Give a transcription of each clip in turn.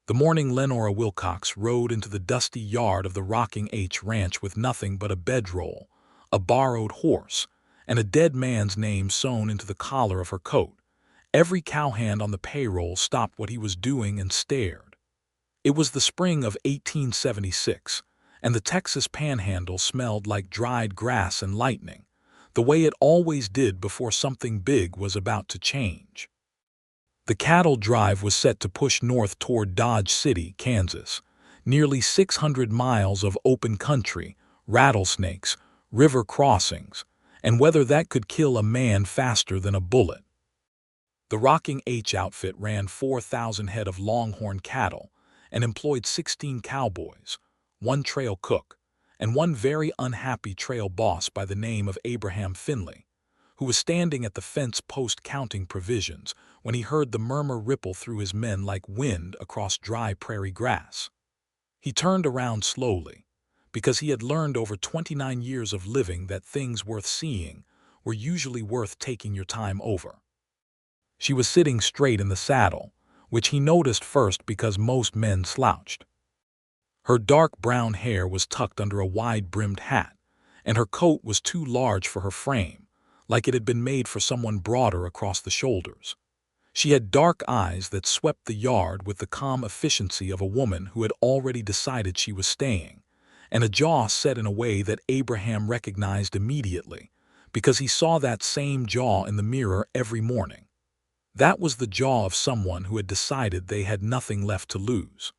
The morning Lenora Wilcox rode into the dusty yard of the Rocking H Ranch with nothing but a bedroll, a borrowed horse, and a dead man's name sewn into the collar of her coat. Every cowhand on the payroll stopped what he was doing and stared. It was the spring of 1876, and the Texas Panhandle smelled like dried grass and lightning, the way it always did before something big was about to change. The cattle drive was set to push north toward Dodge City, Kansas, nearly 600 miles of open country, rattlesnakes, river crossings, and whether that could kill a man faster than a bullet. The Rocking H outfit ran 4,000 head of longhorn cattle and employed 16 cowboys, one trail cook, and one very unhappy trail boss by the name of Abraham Finley, who was standing at the fence post counting provisions when he heard the murmur ripple through his men like wind across dry prairie grass. He turned around slowly, because he had learned over 29 years of living that things worth seeing were usually worth taking your time over. She was sitting straight in the saddle, which he noticed first because most men slouched. Her dark brown hair was tucked under a wide-brimmed hat, and her coat was too large for her frame, like it had been made for someone broader across the shoulders. She had dark eyes that swept the yard with the calm efficiency of a woman who had already decided she was staying, and a jaw set in a way that Abraham recognized immediately, because he saw that same jaw in the mirror every morning. That was the jaw of someone who had decided they had nothing left to lose.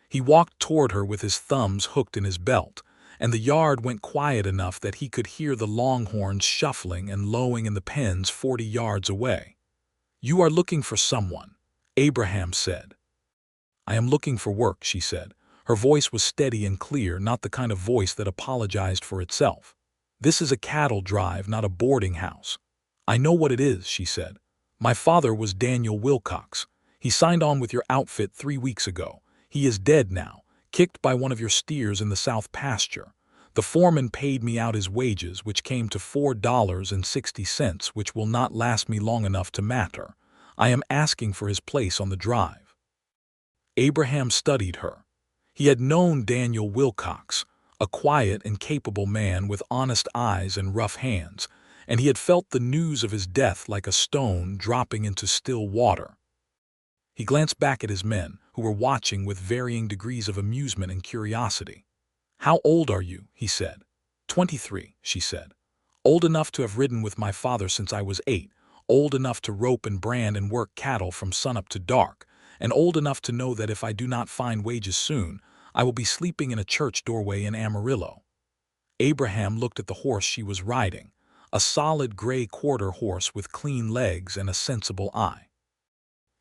He walked toward her with his thumbs hooked in his belt, and the yard went quiet enough that he could hear the longhorns shuffling and lowing in the pens 40 yards away. "You are looking for someone," Abraham said. "I am looking for work," she said. Her voice was steady and clear, not the kind of voice that apologized for itself. "This is a cattle drive, not a boarding house." "I know what it is," she said. "My father was Daniel Wilcox. He signed on with your outfit 3 weeks ago. He is dead now, kicked by one of your steers in the south pasture. The foreman paid me out his wages, which came to $4.60, which will not last me long enough to matter. I am asking for his place on the drive." Abraham studied her. He had known Daniel Wilcox, a quiet and capable man with honest eyes and rough hands, and he had felt the news of his death like a stone dropping into still water. He glanced back at his men, who were watching with varying degrees of amusement and curiosity. "How old are you?" he said. 23, she said. "Old enough to have ridden with my father since I was 8, old enough to rope and brand and work cattle from sunup to dark, and old enough to know that if I do not find wages soon, I will be sleeping in a church doorway in Amarillo." Abraham looked at the horse she was riding, a solid gray quarter horse with clean legs and a sensible eye.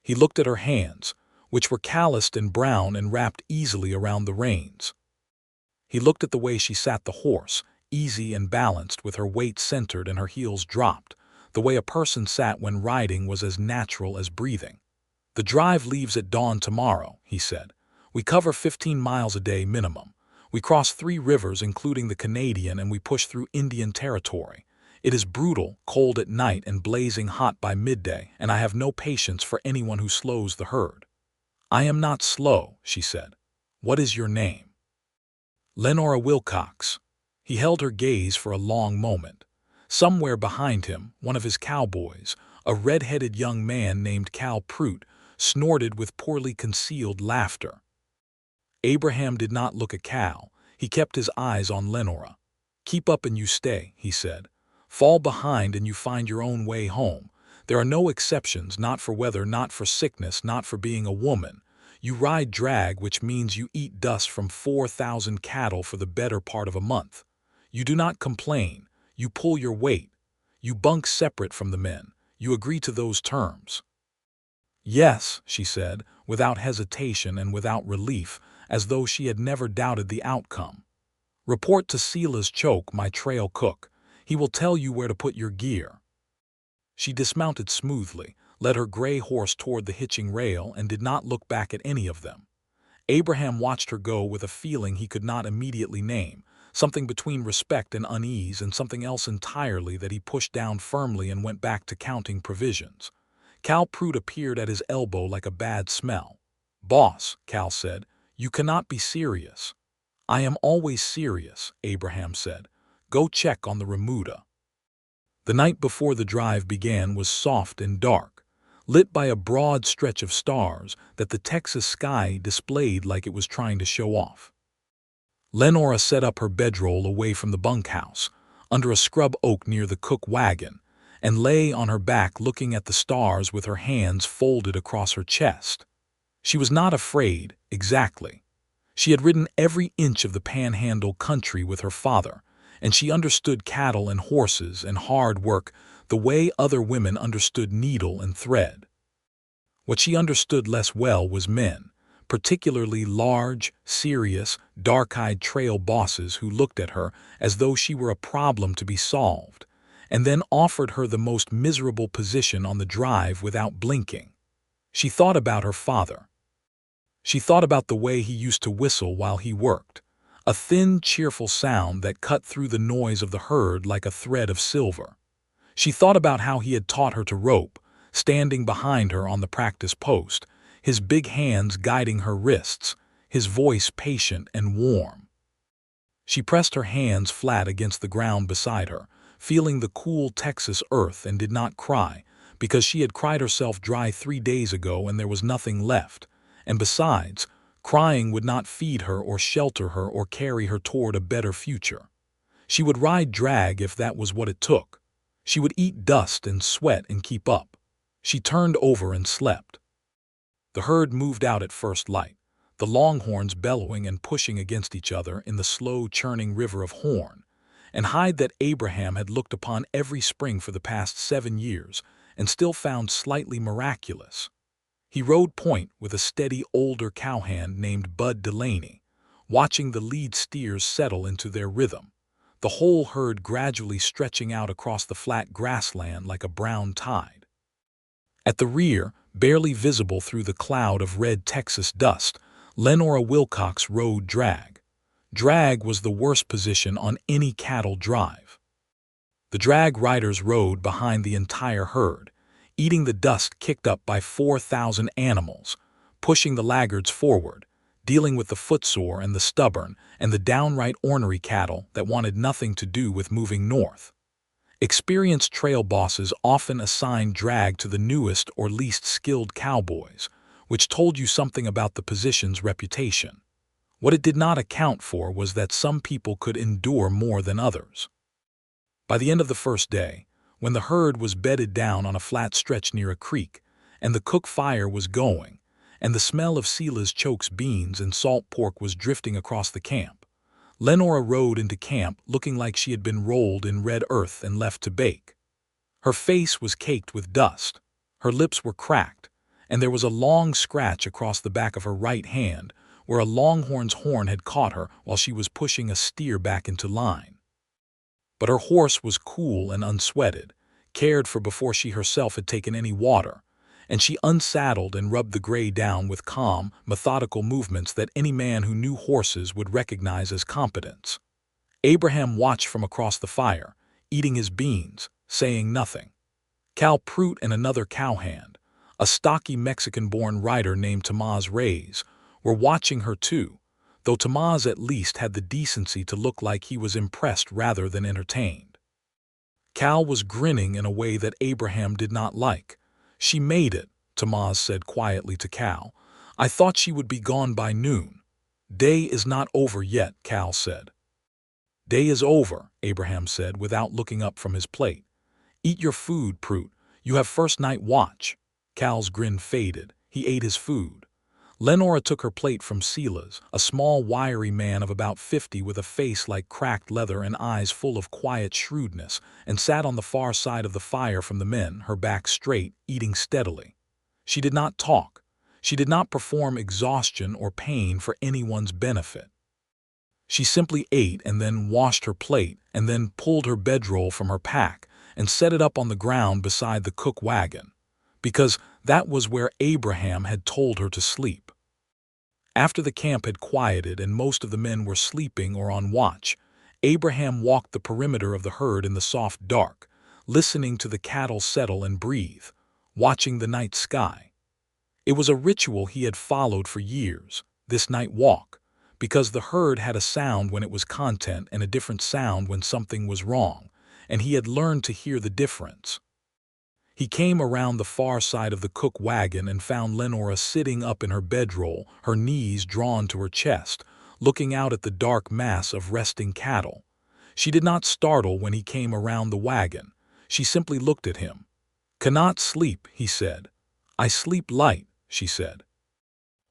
He looked at her hands, which were calloused and brown and wrapped easily around the reins. He looked at the way she sat the horse, easy and balanced with her weight centered and her heels dropped. The way a person sat when riding was as natural as breathing. "The drive leaves at dawn tomorrow," he said. "We cover 15 miles a day minimum. We cross 3 rivers including the Canadian, and we push through Indian territory. It is brutal, cold at night and blazing hot by midday, and I have no patience for anyone who slows the herd." "I am not slow," she said. "What is your name?" "Lenora Wilcox." He held her gaze for a long moment. Somewhere behind him, one of his cowboys, a red-headed young man named Cal Prout, snorted with poorly concealed laughter. Abraham did not look at Cal. He kept his eyes on Lenora. "Keep up and you stay," he said. "Fall behind and you find your own way home. There are no exceptions, not for weather, not for sickness, not for being a woman. You ride drag, which means you eat dust from 4,000 cattle for the better part of a month. You do not complain. You pull your weight. You bunk separate from the men. You agree to those terms." "Yes," she said, without hesitation and without relief, as though she had never doubted the outcome. "Report to Silas Choke, my trail cook. He will tell you where to put your gear." She dismounted smoothly, led her gray horse toward the hitching rail, and did not look back at any of them. Abraham watched her go with a feeling he could not immediately name, something between respect and unease, and something else entirely that he pushed down firmly and went back to counting provisions. Cal Prout appeared at his elbow like a bad smell. "Boss," Cal said, "you cannot be serious." "I am always serious," Abraham said. "Go check on the remuda." The night before the drive began was soft and dark, lit by a broad stretch of stars that the Texas sky displayed like it was trying to show off. Lenora set up her bedroll away from the bunkhouse, under a scrub oak near the cook wagon, and lay on her back looking at the stars with her hands folded across her chest. She was not afraid, exactly. She had ridden every inch of the Panhandle country with her father, and she understood cattle and horses and hard work the way other women understood needle and thread. What she understood less well was men, particularly large, serious, dark-eyed trail bosses who looked at her as though she were a problem to be solved, and then offered her the most miserable position on the drive without blinking. She thought about her father. She thought about the way he used to whistle while he worked, a thin, cheerful sound that cut through the noise of the herd like a thread of silver. She thought about how he had taught her to rope, standing behind her on the practice post, his big hands guiding her wrists, his voice patient and warm. She pressed her hands flat against the ground beside her, feeling the cool Texas earth, and did not cry, because she had cried herself dry 3 days ago and there was nothing left. And besides, crying would not feed her or shelter her or carry her toward a better future. She would ride drag if that was what it took. She would eat dust and sweat and keep up. She turned over and slept. The herd moved out at first light, the longhorns bellowing and pushing against each other in the slow churning river of horn, and hide that Abraham had looked upon every spring for the past 7 years and still found slightly miraculous. He rode point with a steady older cowhand named Bud Delaney, watching the lead steers settle into their rhythm, the whole herd gradually stretching out across the flat grassland like a brown tide. At the rear, barely visible through the cloud of red Texas dust, Lenora Wilcox rode drag. Drag was the worst position on any cattle drive. The drag riders rode behind the entire herd, eating the dust kicked up by 4,000 animals, pushing the laggards forward, dealing with the footsore and the stubborn and the downright ornery cattle that wanted nothing to do with moving north. Experienced trail bosses often assigned drag to the newest or least skilled cowboys, which told you something about the position's reputation. What it did not account for was that some people could endure more than others. By the end of the first day, when the herd was bedded down on a flat stretch near a creek, and the cook fire was going, and the smell of Sela's Choke's beans and salt pork was drifting across the camp, Lenora rode into camp looking like she had been rolled in red earth and left to bake. Her face was caked with dust, her lips were cracked, and there was a long scratch across the back of her right hand where a longhorn's horn had caught her while she was pushing a steer back into line. But her horse was cool and unsweated, cared for before she herself had taken any water, and she unsaddled and rubbed the gray down with calm, methodical movements that any man who knew horses would recognize as competence. Abraham watched from across the fire, eating his beans, saying nothing. Cal Prout and another cowhand, a stocky Mexican-born rider named Tomás Reyes, were watching her too, though Tomás at least had the decency to look like he was impressed rather than entertained. Cal was grinning in a way that Abraham did not like. "She made it," Tomás said quietly to Cal. "I thought she would be gone by noon." "Day is not over yet," Cal said. "Day is over," Abraham said without looking up from his plate. "Eat your food, Prout. You have first night watch." Cal's grin faded. He ate his food. Lenora took her plate from Sela's, a small, wiry man of about 50 with a face like cracked leather and eyes full of quiet shrewdness, and sat on the far side of the fire from the men, her back straight, eating steadily. She did not talk. She did not perform exhaustion or pain for anyone's benefit. She simply ate and then washed her plate and then pulled her bedroll from her pack and set it up on the ground beside the cook wagon, because that was where Abraham had told her to sleep. After the camp had quieted and most of the men were sleeping or on watch, Abraham walked the perimeter of the herd in the soft dark, listening to the cattle settle and breathe, watching the night sky. It was a ritual he had followed for years, this night walk, because the herd had a sound when it was content and a different sound when something was wrong, and he had learned to hear the difference. He came around the far side of the cook wagon and found Lenora sitting up in her bedroll, her knees drawn to her chest, looking out at the dark mass of resting cattle. She did not startle when he came around the wagon. She simply looked at him. "Cannot sleep," he said. "I sleep light," she said.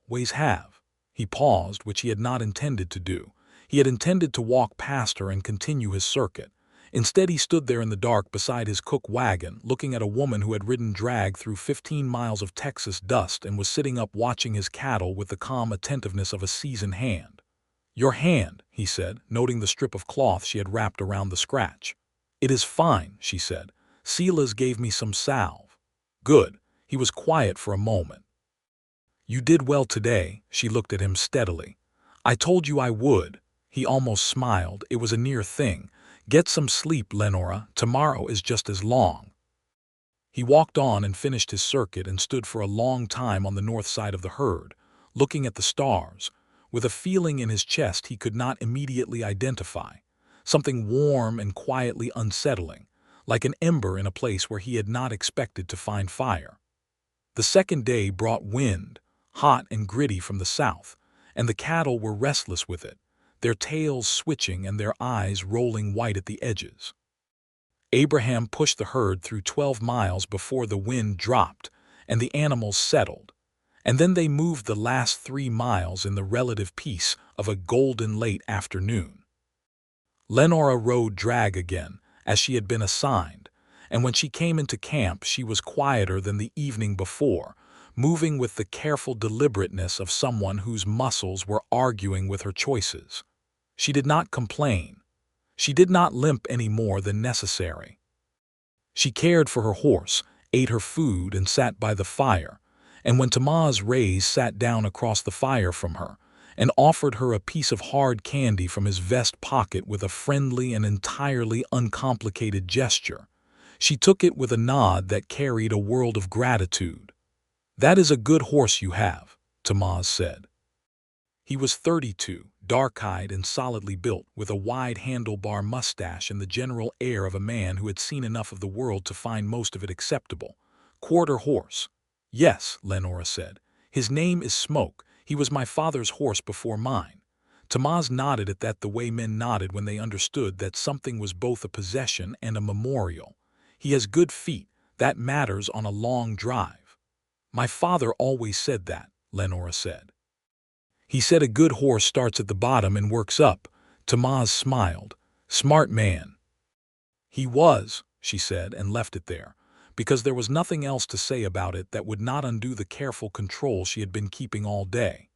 "Ways have." He paused, which he had not intended to do. He had intended to walk past her and continue his circuit. Instead, he stood there in the dark beside his cook wagon, looking at a woman who had ridden drag through 15 miles of Texas dust and was sitting up watching his cattle with the calm attentiveness of a seasoned hand. "Your hand," he said, noting the strip of cloth she had wrapped around the scratch. "It is fine," she said. "Silas gave me some salve." "Good." He was quiet for a moment. "You did well today," she looked at him steadily. "I told you I would." He almost smiled. It was a near thing. "Get some sleep, Lenora. Tomorrow is just as long." He walked on and finished his circuit and stood for a long time on the north side of the herd, looking at the stars, with a feeling in his chest he could not immediately identify, something warm and quietly unsettling, like an ember in a place where he had not expected to find fire. The second day brought wind, hot and gritty from the south, and the cattle were restless with it, their tails switching and their eyes rolling white at the edges. Abraham pushed the herd through 12 miles before the wind dropped and the animals settled, and then they moved the last 3 miles in the relative peace of a golden late afternoon. Lenora rode drag again, as she had been assigned, and when she came into camp she was quieter than the evening before, moving with the careful deliberateness of someone whose muscles were arguing with her choices. She did not complain. She did not limp any more than necessary. She cared for her horse, ate her food, and sat by the fire, and when Tamaz Reyes sat down across the fire from her and offered her a piece of hard candy from his vest pocket with a friendly and entirely uncomplicated gesture, she took it with a nod that carried a world of gratitude. "That is a good horse you have," Tamaz said. He was 32, dark-eyed and solidly built, with a wide handlebar mustache and the general air of a man who had seen enough of the world to find most of it acceptable. "Quarter horse." "Yes," Lenora said. "His name is Smoke. He was my father's horse before mine." Tamaz nodded at that the way men nodded when they understood that something was both a possession and a memorial. "He has good feet. That matters on a long drive." "My father always said that," Lenora said. "He said a good horse starts at the bottom and works up." Tamaz smiled. "Smart man." "He was," she said, and left it there, because there was nothing else to say about it that would not undo the careful control she had been keeping all day.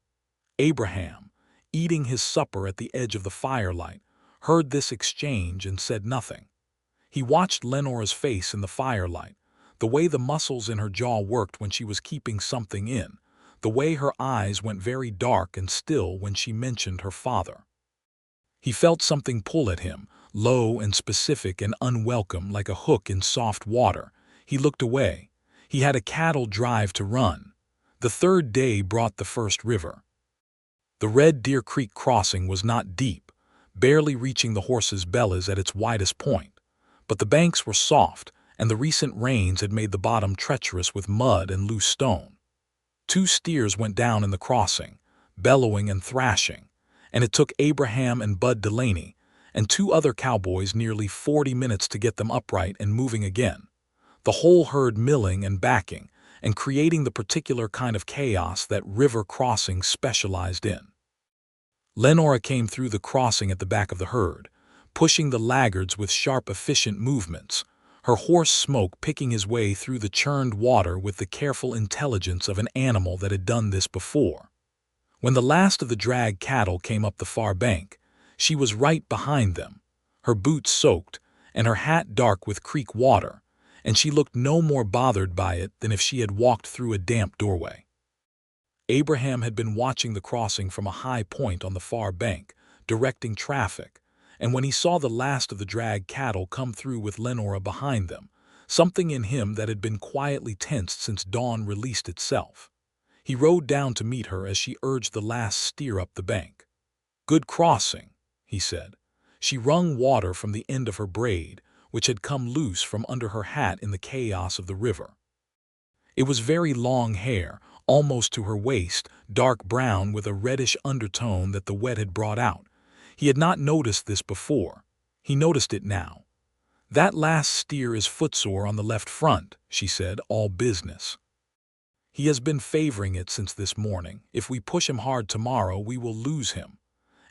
Abraham, eating his supper at the edge of the firelight, heard this exchange and said nothing. He watched Lenora's face in the firelight, the way the muscles in her jaw worked when she was keeping something in, the way her eyes went very dark and still when she mentioned her father. He felt something pull at him, low and specific and unwelcome like a hook in soft water. He looked away. He had a cattle drive to run. The third day brought the first river. The Red Deer Creek crossing was not deep, barely reaching the horse's bellies at its widest point, but the banks were soft, and the recent rains had made the bottom treacherous with mud and loose stone. 2 steers went down in the crossing, bellowing and thrashing, and it took Abraham and Bud Delaney and 2 other cowboys nearly 40 minutes to get them upright and moving again, the whole herd milling and backing and creating the particular kind of chaos that river crossings specialized in. Lenora came through the crossing at the back of the herd, pushing the laggards with sharp, efficient movements, her horse Smoke picking his way through the churned water with the careful intelligence of an animal that had done this before. When the last of the drag cattle came up the far bank, she was right behind them, her boots soaked and her hat dark with creek water, and she looked no more bothered by it than if she had walked through a damp doorway. Abraham had been watching the crossing from a high point on the far bank, directing traffic, and when he saw the last of the drag cattle come through with Lenora behind them, something in him that had been quietly tensed since dawn released itself. He rode down to meet her as she urged the last steer up the bank. "Good crossing," he said. She wrung water from the end of her braid, which had come loose from under her hat in the chaos of the river. It was very long hair, almost to her waist, dark brown with a reddish undertone that the wet had brought out. He had not noticed this before. He noticed it now. "That last steer is footsore on the left front," she said, all business. "He has been favoring it since this morning. If we push him hard tomorrow, we will lose him."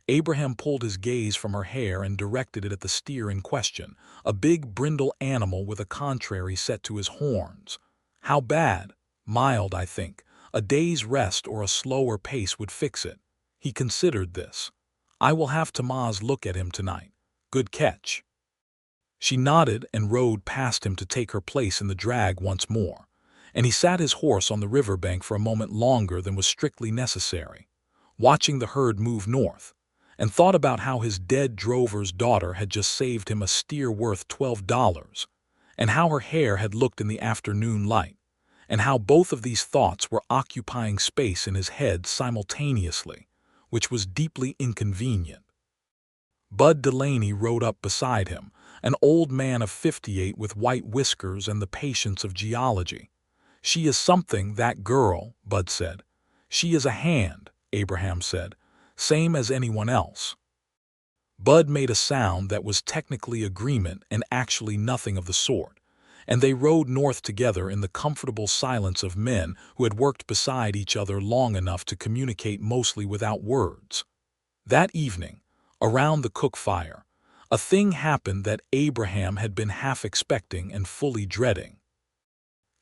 Abraham pulled his gaze from her hair and directed it at the steer in question, a big brindle animal with a contrary set to his horns. "How bad?" "Mild, I think. A day's rest or a slower pace would fix it." He considered this. "I will have Tamaz look at him tonight. Good catch." She nodded and rode past him to take her place in the drag once more, and he sat his horse on the riverbank for a moment longer than was strictly necessary, watching the herd move north, and thought about how his dead drover's daughter had just saved him a steer worth $12, and how her hair had looked in the afternoon light, and how both of these thoughts were occupying space in his head simultaneously, which was deeply inconvenient. Bud Delaney rode up beside him, an old man of 58 with white whiskers and the patience of geology. "She is something, that girl," Bud said. "She is a hand," Abraham said. "Same as anyone else." Bud made a sound that was technically agreement and actually nothing of the sort, and they rode north together in the comfortable silence of men who had worked beside each other long enough to communicate mostly without words. That evening, around the cook fire, a thing happened that Abraham had been half expecting and fully dreading.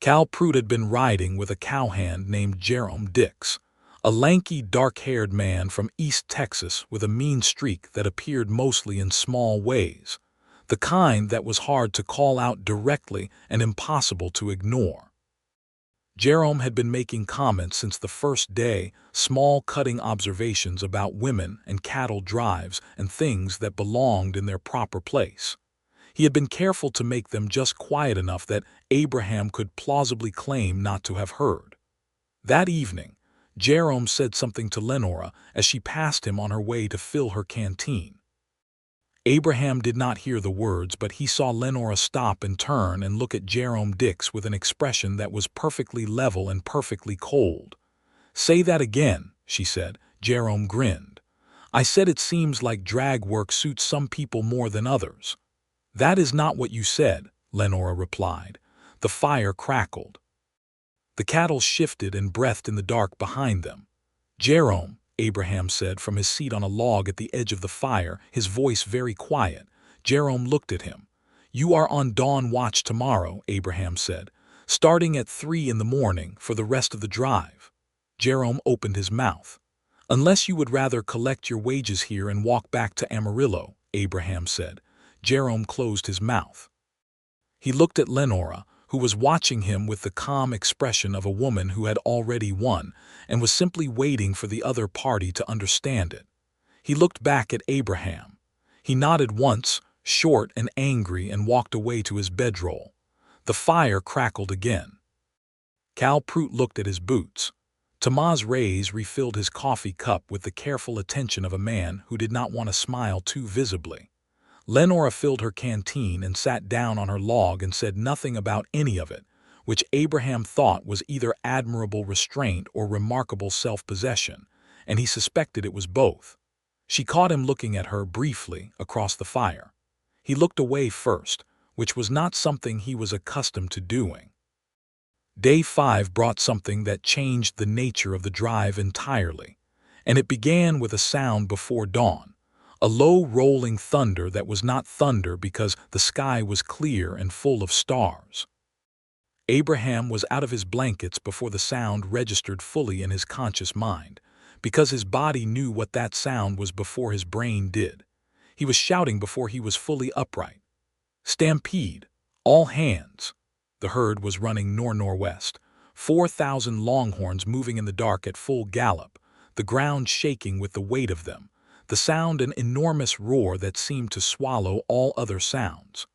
Cal Pruitt had been riding with a cowhand named Jerome Dix, a lanky, dark-haired man from East Texas with a mean streak that appeared mostly in small ways, the kind that was hard to call out directly and impossible to ignore. Jerome had been making comments since the first day, small cutting observations about women and cattle drives and things that belonged in their proper place. He had been careful to make them just quiet enough that Abraham could plausibly claim not to have heard. That evening, Jerome said something to Lenora as she passed him on her way to fill her canteen. Abraham did not hear the words, but he saw Lenora stop and turn and look at Jerome Dix with an expression that was perfectly level and perfectly cold. "Say that again," she said. Jerome grinned. "I said it seems like drag work suits some people more than others." "That is not what you said," Lenora replied. The fire crackled. The cattle shifted and breathed in the dark behind them. "Jerome," Abraham said from his seat on a log at the edge of the fire, his voice very quiet. Jerome looked at him. "You are on dawn watch tomorrow," Abraham said, "starting at 3 in the morning for the rest of the drive." Jerome opened his mouth. "Unless you would rather collect your wages here and walk back to Amarillo," Abraham said. Jerome closed his mouth. He looked at Lenora, who was watching him with the calm expression of a woman who had already won and was simply waiting for the other party to understand it. He looked back at Abraham. He nodded once, short and angry, and walked away to his bedroll. The fire crackled again. Cal Pruitt looked at his boots. Tamaz Reyes refilled his coffee cup with the careful attention of a man who did not want to smile too visibly. Lenora filled her canteen and sat down on her log and said nothing about any of it, which Abraham thought was either admirable restraint or remarkable self-possession, and he suspected it was both. She caught him looking at her briefly across the fire. He looked away first, which was not something he was accustomed to doing. Day 5 brought something that changed the nature of the drive entirely, and it began with a sound before dawn. A low rolling thunder that was not thunder because the sky was clear and full of stars. Abraham was out of his blankets before the sound registered fully in his conscious mind, because his body knew what that sound was before his brain did. He was shouting before he was fully upright. "Stampede! All hands!" The herd was running nor-northwest, 4,000 longhorns moving in the dark at full gallop, the ground shaking with the weight of them, the sound an enormous roar that seemed to swallow all other sounds.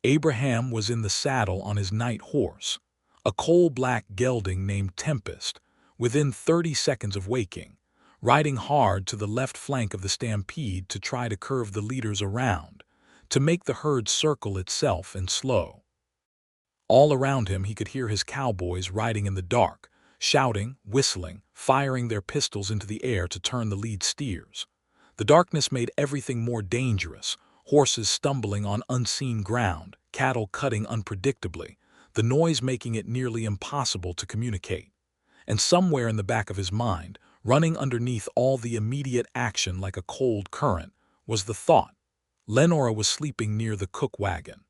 Abraham was in the saddle on his night horse, a coal-black gelding named Tempest, within 30 seconds of waking, riding hard to the left flank of the stampede to try to curve the leaders around, to make the herd circle itself and slow. All around him he could hear his cowboys riding in the dark, shouting, whistling, firing their pistols into the air to turn the lead steers. The darkness made everything more dangerous, horses stumbling on unseen ground, cattle cutting unpredictably, the noise making it nearly impossible to communicate. And somewhere in the back of his mind, running underneath all the immediate action like a cold current, was the thought: Lenora was sleeping near the cook wagon.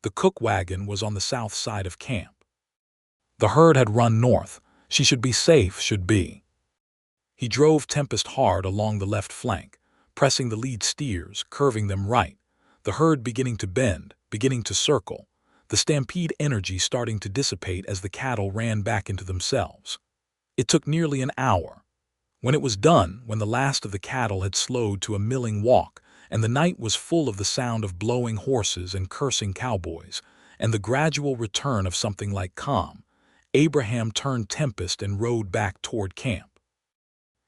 The cook wagon was on the south side of camp. The herd had run north. She should be safe, should be. He drove Tempest hard along the left flank, pressing the lead steers, curving them right, the herd beginning to bend, beginning to circle, the stampede energy starting to dissipate as the cattle ran back into themselves. It took nearly an hour. When it was done, when the last of the cattle had slowed to a milling walk, and the night was full of the sound of blowing horses and cursing cowboys, and the gradual return of something like calm, Abraham turned Tempest and rode back toward camp.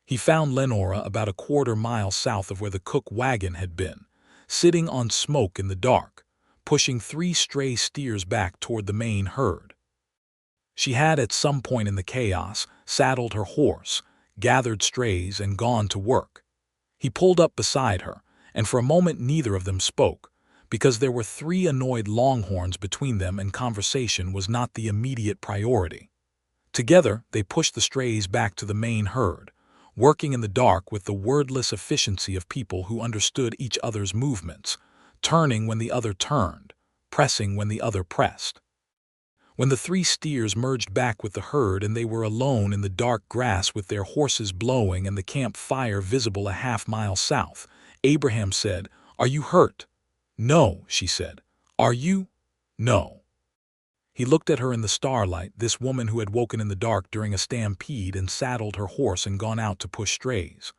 He found Lenora about a quarter-mile south of where the cook wagon had been, sitting on smoke in the dark, pushing 3 stray steers back toward the main herd. She had at some point in the chaos saddled her horse, gathered strays, and gone to work. He pulled up beside her, and for a moment neither of them spoke, because there were 3 annoyed longhorns between them and conversation was not the immediate priority. Together, they pushed the strays back to the main herd, working in the dark with the wordless efficiency of people who understood each other's movements, turning when the other turned, pressing when the other pressed. When the 3 steers merged back with the herd and they were alone in the dark grass with their horses blowing and the camp fire visible a half-mile south, Abraham said, "Are you hurt?" "No," she said. "Are you?" "No." He looked at her in the starlight, this woman who had woken in the dark during a stampede and saddled her horse and gone out to push strays.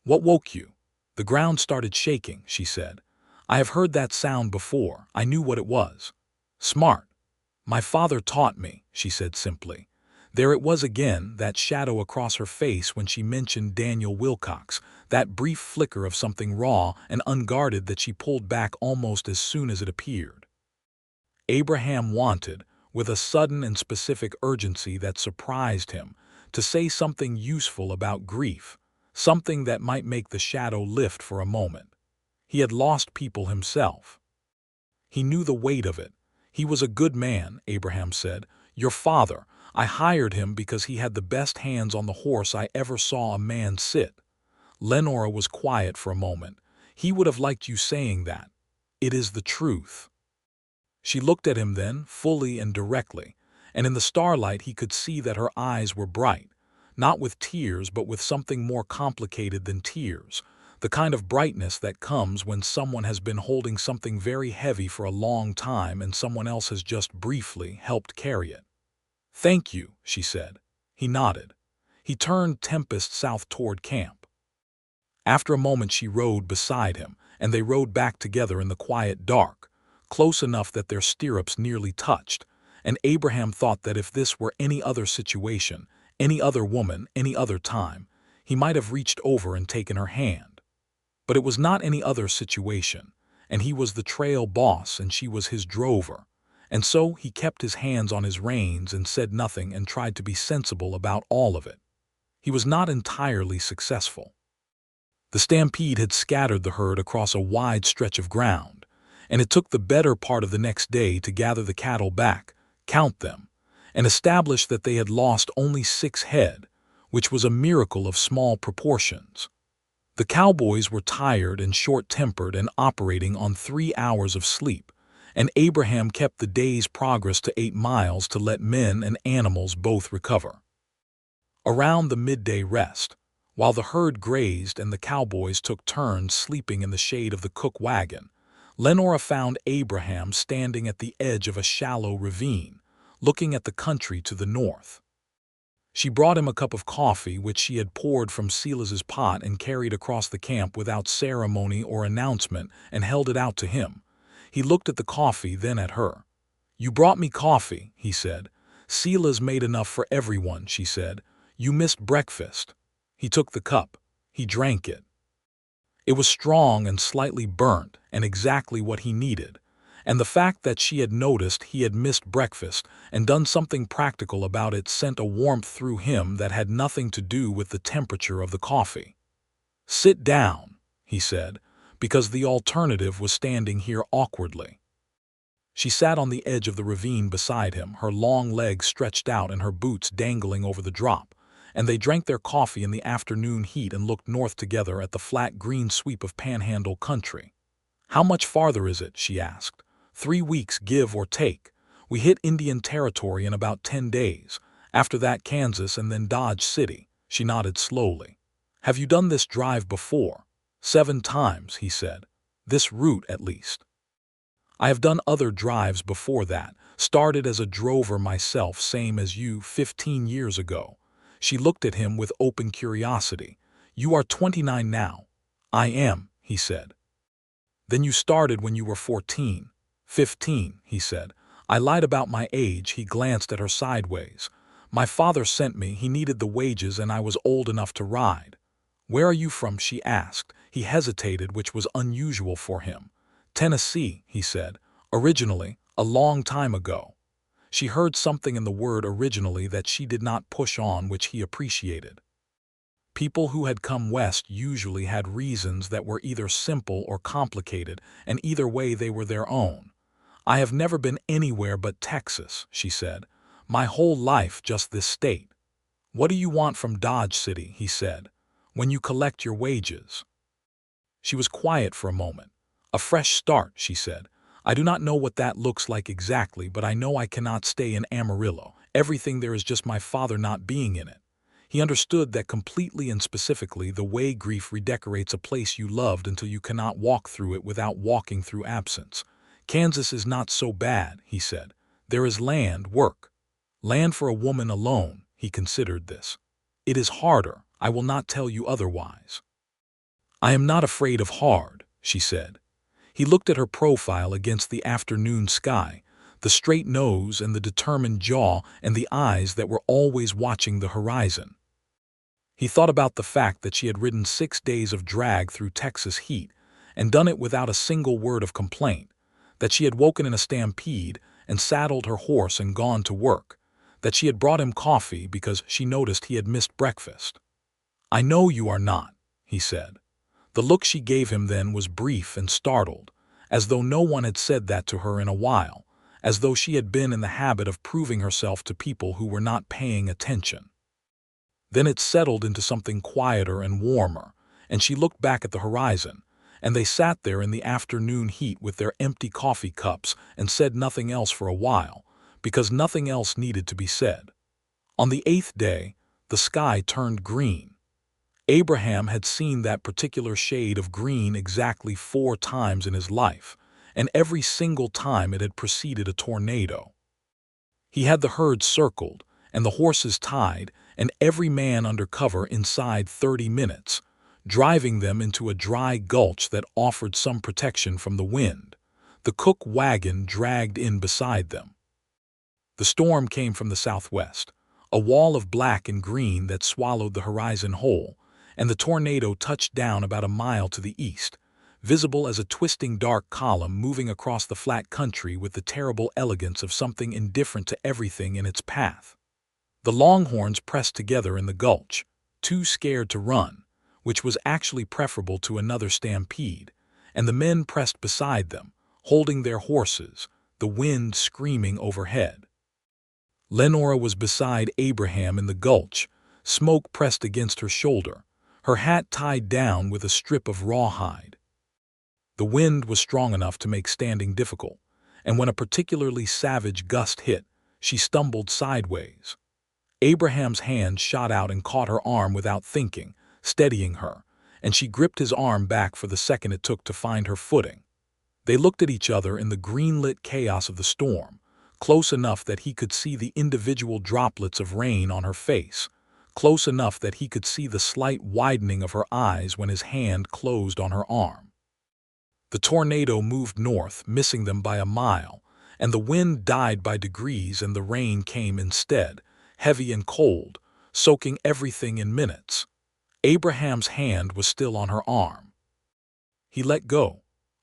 "What woke you?" "The ground started shaking," she said. "I have heard that sound before. I knew what it was." "Smart." "My father taught me," she said simply. There it was again, that shadow across her face when she mentioned Daniel Wilcox, that brief flicker of something raw and unguarded that she pulled back almost as soon as it appeared. Abraham wanted, with a sudden and specific urgency that surprised him, to say something useful about grief, something that might make the shadow lift for a moment. He had lost people himself. He knew the weight of it. "He was a good man," Abraham said. "Your father, I hired him because he had the best hands on the horse I ever saw a man sit." Lenora was quiet for a moment. "He would have liked you saying that. It is the truth." She looked at him then, fully and directly, and in the starlight he could see that her eyes were bright, not with tears but with something more complicated than tears, the kind of brightness that comes when someone has been holding something very heavy for a long time and someone else has just briefly helped carry it. "Thank you," she said. He nodded. He turned Tempest south toward camp. After a moment she rode beside him, and they rode back together in the quiet dark, close enough that their stirrups nearly touched, and Abraham thought that if this were any other situation, any other woman, any other time, he might have reached over and taken her hand. But it was not any other situation, and he was the trail boss and she was his drover, and so he kept his hands on his reins and said nothing and tried to be sensible about all of it. He was not entirely successful. The stampede had scattered the herd across a wide stretch of ground, and it took the better part of the next day to gather the cattle back, count them, and establish that they had lost only 6 head, which was a miracle of small proportions. The cowboys were tired and short-tempered and operating on 3 hours of sleep, and Abraham kept the day's progress to 8 miles to let men and animals both recover. Around the midday rest, while the herd grazed and the cowboys took turns sleeping in the shade of the cook wagon, Lenora found Abraham standing at the edge of a shallow ravine, looking at the country to the north. She brought him a cup of coffee which she had poured from Silas's pot and carried across the camp without ceremony or announcement and held it out to him. He looked at the coffee, then at her. "You brought me coffee," he said. "Silas made enough for everyone," she said. "You missed breakfast." He took the cup. He drank it. It was strong and slightly burnt, and exactly what he needed. And the fact that she had noticed he had missed breakfast and done something practical about it sent a warmth through him that had nothing to do with the temperature of the coffee. "Sit down," he said, because the alternative was standing here awkwardly. She sat on the edge of the ravine beside him, her long legs stretched out and her boots dangling over the drop, and they drank their coffee in the afternoon heat and looked north together at the flat green sweep of Panhandle country. "How much farther is it?" she asked. 3 weeks, give or take. We hit Indian Territory in about 10 days. After that, Kansas and then Dodge City." She nodded slowly. "Have you done this drive before?" 7 times, he said. "This route, at least." "I have done other drives before that. Started as a drover myself, same as you, 15 years ago." She looked at him with open curiosity. "You are 29 now." "I am," he said. "Then you started when you were 14. 15, he said. I lied about my age. He glanced at her sideways. "My father sent me. He needed the wages and I was old enough to ride." "Where are you from?" she asked. He hesitated, which was unusual for him. "Tennessee," he said. "Originally, a long time ago." She heard something in the word originally that she did not push on, which he appreciated. People who had come west usually had reasons that were either simple or complicated, and either way they were their own. "I have never been anywhere but Texas," she said. "My whole life just this state." "What do you want from Dodge City?" he said. "When you collect your wages." She was quiet for a moment. "A fresh start," she said. "I do not know what that looks like exactly, but I know I cannot stay in Amarillo. Everything there is just my father not being in it." He understood that completely and specifically, the way grief redecorates a place you loved until you cannot walk through it without walking through absence. "Kansas is not so bad," he said. "There is land, work." "Land for a woman alone," he considered this. "It is harder. I will not tell you otherwise." "I am not afraid of hard," she said. He looked at her profile against the afternoon sky, the straight nose and the determined jaw and the eyes that were always watching the horizon. He thought about the fact that she had ridden 6 days of drag through Texas heat and done it without a single word of complaint, that she had woken in a stampede and saddled her horse and gone to work, that she had brought him coffee because she noticed he had missed breakfast. "I know you are not," he said. The look she gave him then was brief and startled, as though no one had said that to her in a while, as though she had been in the habit of proving herself to people who were not paying attention. Then it settled into something quieter and warmer, and she looked back at the horizon, and they sat there in the afternoon heat with their empty coffee cups and said nothing else for a while, because nothing else needed to be said. On the 8th day, the sky turned green. Abraham had seen that particular shade of green exactly 4 times in his life, and every single time it had preceded a tornado. He had the herd circled, and the horses tied, and every man under cover inside 30 minutes, driving them into a dry gulch that offered some protection from the wind. The cook wagon dragged in beside them. The storm came from the southwest, a wall of black and green that swallowed the horizon whole, and the tornado touched down about a mile to the east, visible as a twisting dark column moving across the flat country with the terrible elegance of something indifferent to everything in its path. The longhorns pressed together in the gulch, too scared to run, which was actually preferable to another stampede, and the men pressed beside them, holding their horses, the wind screaming overhead. Lenora was beside Abraham in the gulch, smoke pressed against her shoulder, her hat tied down with a strip of rawhide. The wind was strong enough to make standing difficult, and when a particularly savage gust hit, she stumbled sideways. Abraham's hand shot out and caught her arm without thinking, steadying her, and she gripped his arm back for the second it took to find her footing. They looked at each other in the green-lit chaos of the storm, close enough that he could see the individual droplets of rain on her face, close enough that he could see the slight widening of her eyes when his hand closed on her arm. The tornado moved north, missing them by a mile, and the wind died by degrees and the rain came instead, heavy and cold, soaking everything in minutes. Abraham's hand was still on her arm. He let go.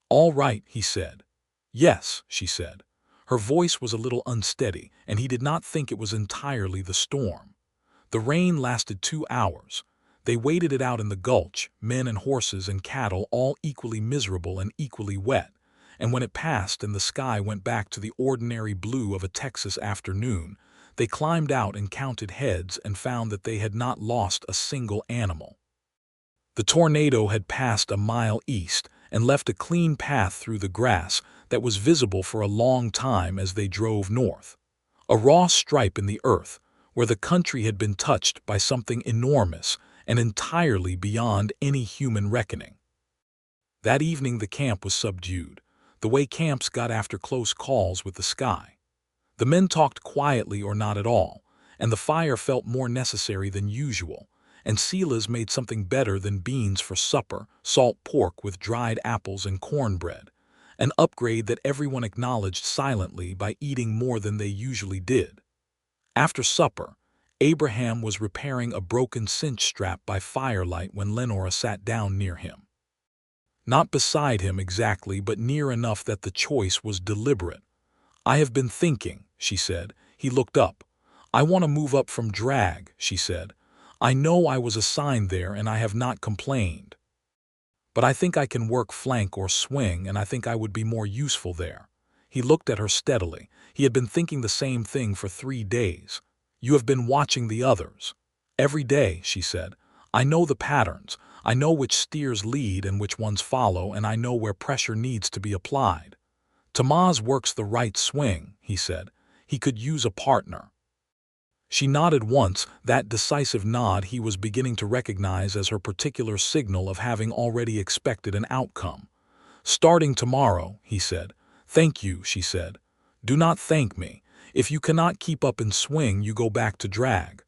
"All right," he said. "Yes," she said. Her voice was a little unsteady, and he did not think it was entirely the storm. The rain lasted 2 hours. They waited it out in the gulch, men and horses and cattle all equally miserable and equally wet, and when it passed and the sky went back to the ordinary blue of a Texas afternoon, they climbed out and counted heads and found that they had not lost a single animal. The tornado had passed a mile east and left a clean path through the grass that was visible for a long time as they drove north. A raw stripe in the earth, where the country had been touched by something enormous and entirely beyond any human reckoning. That evening the camp was subdued, the way camps got after close calls with the sky. The men talked quietly or not at all, and the fire felt more necessary than usual, and Silas made something better than beans for supper, salt pork with dried apples and cornbread, an upgrade that everyone acknowledged silently by eating more than they usually did. After supper, Abraham was repairing a broken cinch strap by firelight when Lenora sat down near him. Not beside him exactly, but near enough that the choice was deliberate. "I have been thinking," she said. He looked up. "I want to move up from drag," she said. "I know I was assigned there and I have not complained. But I think I can work flank or swing, and I think I would be more useful there." He looked at her steadily. He had been thinking the same thing for 3 days. "You have been watching the others." "Every day," she said. "I know the patterns. I know which steers lead and which ones follow, and I know where pressure needs to be applied." "Tomas works the right swing," he said. "He could use a partner." She nodded once, that decisive nod he was beginning to recognize as her particular signal of having already expected an outcome. "Starting tomorrow," he said. "Thank you," she said. "Do not thank me. If you cannot keep up in swing, you go back to drag."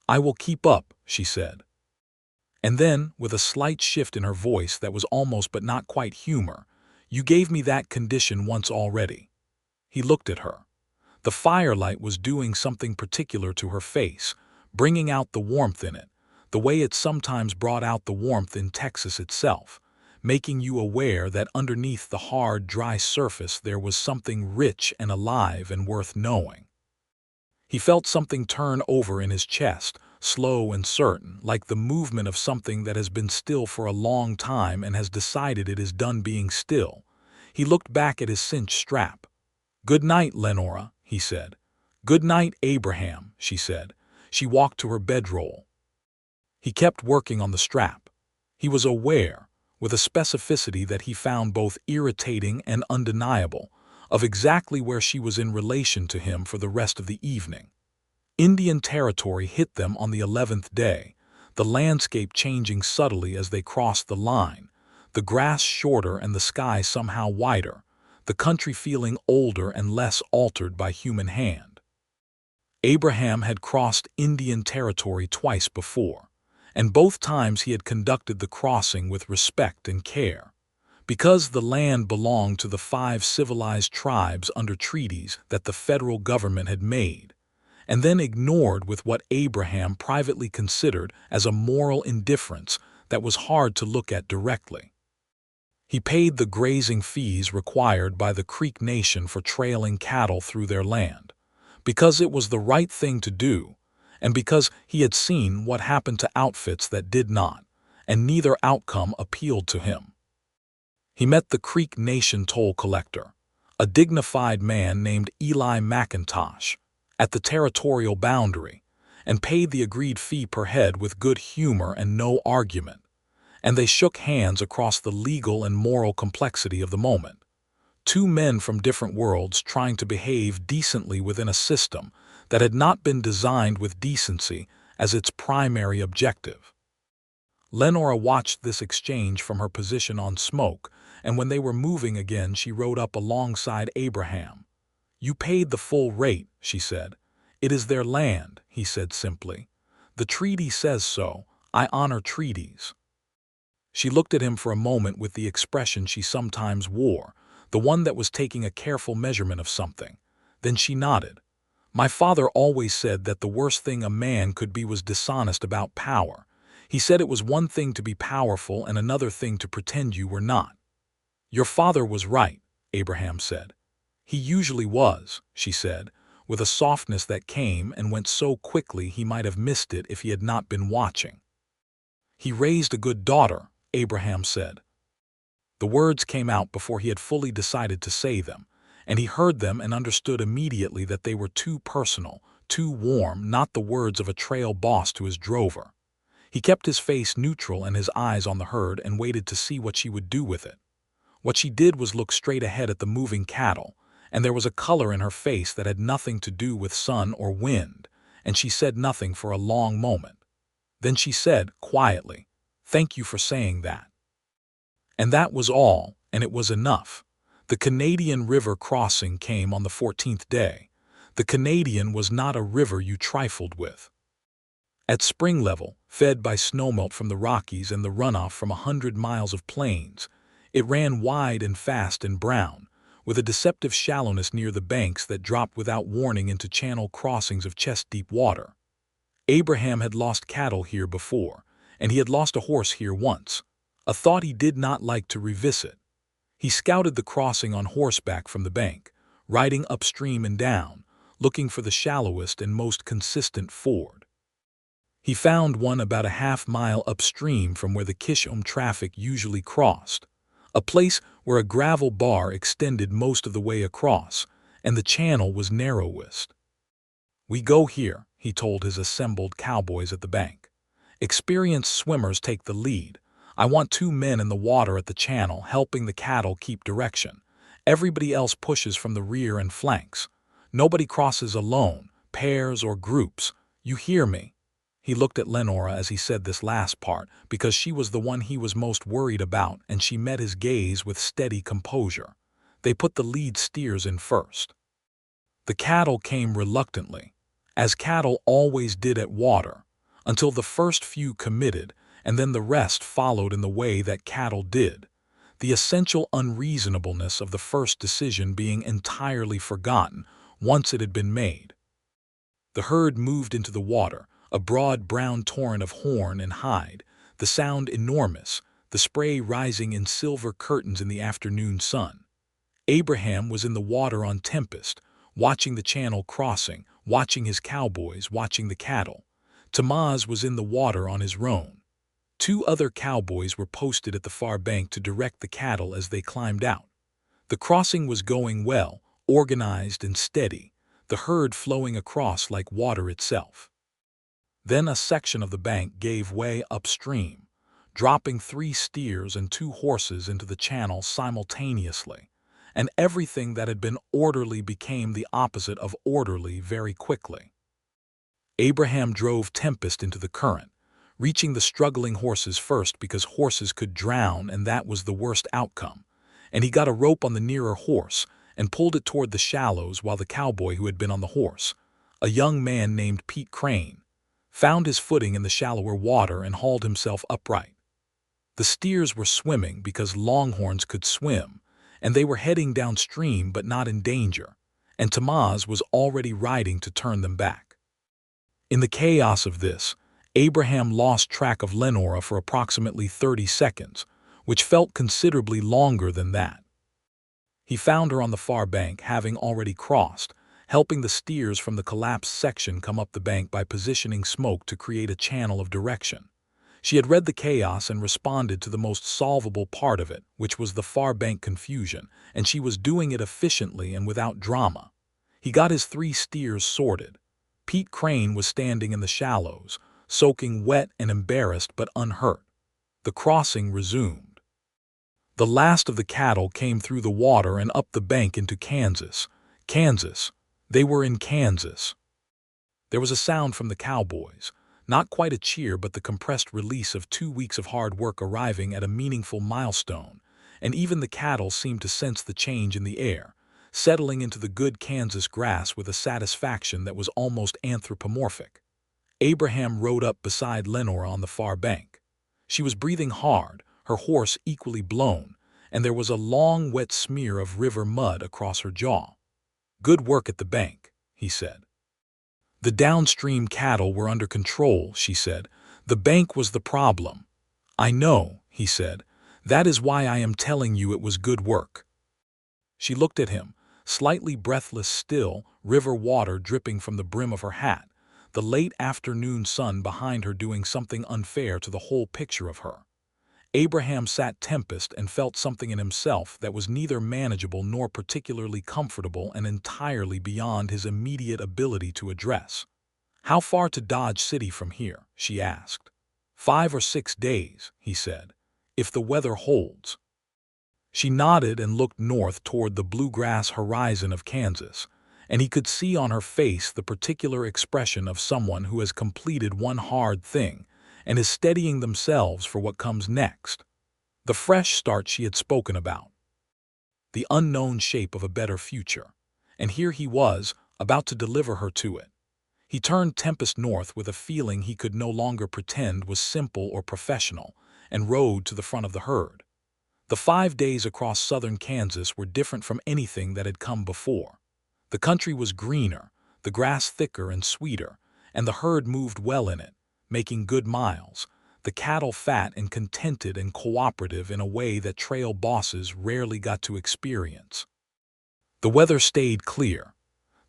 "I will keep up," she said. And then, with a slight shift in her voice that was almost but not quite humor, "You gave me that condition once already." He looked at her. The firelight was doing something particular to her face, bringing out the warmth in it, the way it sometimes brought out the warmth in Texas itself, making you aware that underneath the hard, dry surface there was something rich and alive and worth knowing. He felt something turn over in his chest, slow and certain, like the movement of something that has been still for a long time and has decided it is done being still. He looked back at his cinch strap. "Good night, Lenora," he said. "Good night, Abraham," she said. She walked to her bedroll. He kept working on the strap. He was aware, with a specificity that he found both irritating and undeniable, of exactly where she was in relation to him for the rest of the evening. Indian Territory hit them on the 11th day, the landscape changing subtly as they crossed the line, the grass shorter and the sky somehow wider, the country feeling older and less altered by human hand. Abraham had crossed Indian Territory twice before, and both times he had conducted the crossing with respect and care, because the land belonged to the 5 civilized tribes under treaties that the federal government had made, and then ignored with what Abraham privately considered as a moral indifference that was hard to look at directly. He paid the grazing fees required by the Creek Nation for trailing cattle through their land, because it was the right thing to do, and because he had seen what happened to outfits that did not, and neither outcome appealed to him. He met the Creek Nation toll collector, a dignified man named Eli McIntosh, at the territorial boundary, and paid the agreed fee per head with good humor and no argument, and they shook hands across the legal and moral complexity of the moment. 2 men from different worlds trying to behave decently within a system that had not been designed with decency as its primary objective. Lenora watched this exchange from her position on smoke, and when they were moving again she rode up alongside Abraham. "You paid the full rate," she said. "It is their land," he said simply. "The treaty says so. I honor treaties." She looked at him for a moment with the expression she sometimes wore, the one that was taking a careful measurement of something. Then she nodded. My father always said that the worst thing a man could be was dishonest about power. He said it was one thing to be powerful and another thing to pretend you were not. Your father was right, Abraham said. He usually was, she said, with a softness that came and went so quickly he might have missed it if he had not been watching. He raised a good daughter, Abraham said. The words came out before he had fully decided to say them, and he heard them and understood immediately that they were too personal, too warm, not the words of a trail boss to his drover. He kept his face neutral and his eyes on the herd and waited to see what she would do with it. What she did was look straight ahead at the moving cattle, and there was a color in her face that had nothing to do with sun or wind, and she said nothing for a long moment. Then she said, quietly, "Thank you for saying that." And that was all, and it was enough. The Canadian River crossing came on the 14th day. The Canadian was not a river you trifled with. At spring level, fed by snowmelt from the Rockies and the runoff from 100 miles of plains, it ran wide and fast and brown, with a deceptive shallowness near the banks that dropped without warning into channel crossings of chest-deep water. Abraham had lost cattle here before, and he had lost a horse here once, a thought he did not like to revisit. He scouted the crossing on horseback from the bank, riding upstream and down, looking for the shallowest and most consistent ford. He found one about a half-mile upstream from where the Kishom traffic usually crossed, a place where a gravel bar extended most of the way across, and the channel was narrowest. "We go here," he told his assembled cowboys at the bank. "Experienced swimmers take the lead. I want 2 men in the water at the channel helping the cattle keep direction. Everybody else pushes from the rear and flanks. Nobody crosses alone, pairs or groups. You hear me?" He looked at Lenora as he said this last part because she was the one he was most worried about, and she met his gaze with steady composure. They put the lead steers in first. The cattle came reluctantly, as cattle always did at water, until the first few committed, and then the rest followed in the way that cattle did, the essential unreasonableness of the first decision being entirely forgotten once it had been made. The herd moved into the water, a broad brown torrent of horn and hide, the sound enormous, the spray rising in silver curtains in the afternoon sun. Abraham was in the water on Tempest, watching the channel crossing, watching his cowboys, watching the cattle. Tamaz was in the water on his roan. 2 other cowboys were posted at the far bank to direct the cattle as they climbed out. The crossing was going well, organized and steady, the herd flowing across like water itself. Then a section of the bank gave way upstream, dropping 3 steers and 2 horses into the channel simultaneously, and everything that had been orderly became the opposite of orderly very quickly. Abraham drove Tempest into the current, reaching the struggling horses first because horses could drown and that was the worst outcome, and he got a rope on the nearer horse and pulled it toward the shallows while the cowboy who had been on the horse, a young man named Pete Crane, found his footing in the shallower water and hauled himself upright. The steers were swimming because longhorns could swim, and they were heading downstream but not in danger, and Tamaz was already riding to turn them back. In the chaos of this, Abraham lost track of Lenora for approximately 30 seconds, which felt considerably longer than that. He found her on the far bank, having already crossed, helping the steers from the collapsed section come up the bank by positioning smoke to create a channel of direction. She had read the chaos and responded to the most solvable part of it, which was the far bank confusion, and she was doing it efficiently and without drama. He got his 3 steers sorted. Pete Crane was standing in the shallows, soaking wet and embarrassed but unhurt. The crossing resumed. The last of the cattle came through the water and up the bank into Kansas. Kansas. They were in Kansas. There was a sound from the cowboys, not quite a cheer but the compressed release of 2 weeks of hard work arriving at a meaningful milestone, and even the cattle seemed to sense the change in the air, settling into the good Kansas grass with a satisfaction that was almost anthropomorphic. Abraham rode up beside Lenora on the far bank. She was breathing hard, her horse equally blown, and there was a long wet smear of river mud across her jaw. "Good work at the bank," he said. The downstream cattle were under control, she said. The bank was the problem. I know, he said. That is why I am telling you it was good work. She looked at him, slightly breathless still, river water dripping from the brim of her hat, the late afternoon sun behind her doing something unfair to the whole picture of her. Abraham sat tempest and felt something in himself that was neither manageable nor particularly comfortable and entirely beyond his immediate ability to address. How far to Dodge City from here? She asked. 5 or 6 days, he said, if the weather holds. She nodded and looked north toward the bluegrass horizon of Kansas, and he could see on her face the particular expression of someone who has completed one hard thing and is steadying themselves for what comes next. The fresh start she had spoken about. The unknown shape of a better future. And here he was, about to deliver her to it. He turned Tempest north with a feeling he could no longer pretend was simple or professional, and rode to the front of the herd. The 5 days across southern Kansas were different from anything that had come before. The country was greener, the grass thicker and sweeter, and the herd moved well in it, making good miles, the cattle fat and contented and cooperative in a way that trail bosses rarely got to experience. The weather stayed clear.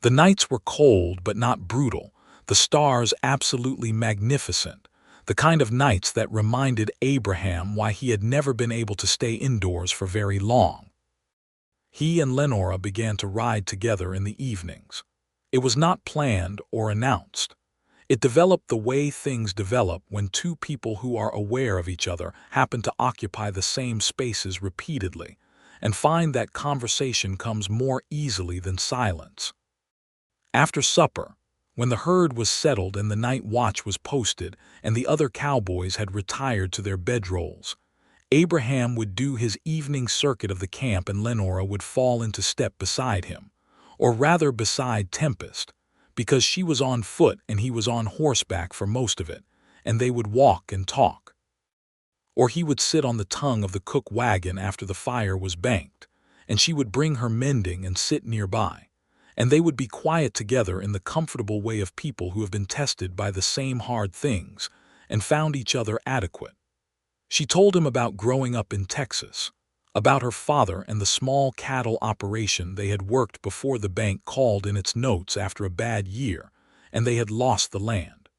The nights were cold but not brutal, the stars absolutely magnificent, the kind of nights that reminded Abraham why he had never been able to stay indoors for very long. He and Lenora began to ride together in the evenings. It was not planned or announced. It developed the way things develop when two people who are aware of each other happen to occupy the same spaces repeatedly, and find that conversation comes more easily than silence. After supper, when the herd was settled and the night watch was posted and the other cowboys had retired to their bedrolls, Abraham would do his evening circuit of the camp and Lenora would fall into step beside him, or rather beside Tempest, because she was on foot and he was on horseback for most of it, and they would walk and talk. Or he would sit on the tongue of the cook wagon after the fire was banked, and she would bring her mending and sit nearby, and they would be quiet together in the comfortable way of people who have been tested by the same hard things and found each other adequate. She told him about growing up in Texas, about her father and the small cattle operation they had worked before the bank called in its notes after a bad year and they had lost the land.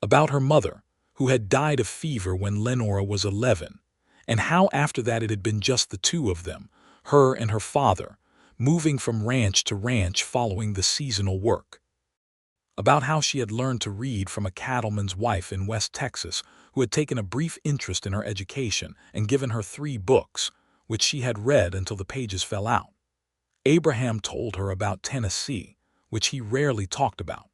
About her mother, who had died of fever when Lenora was 11, and how after that it had been just the two of them, her and her father, moving from ranch to ranch following the seasonal work. About how she had learned to read from a cattleman's wife in West Texas who had taken a brief interest in her education and given her 3 books, which she had read until the pages fell out. Abraham told her about Tennessee, which he rarely talked about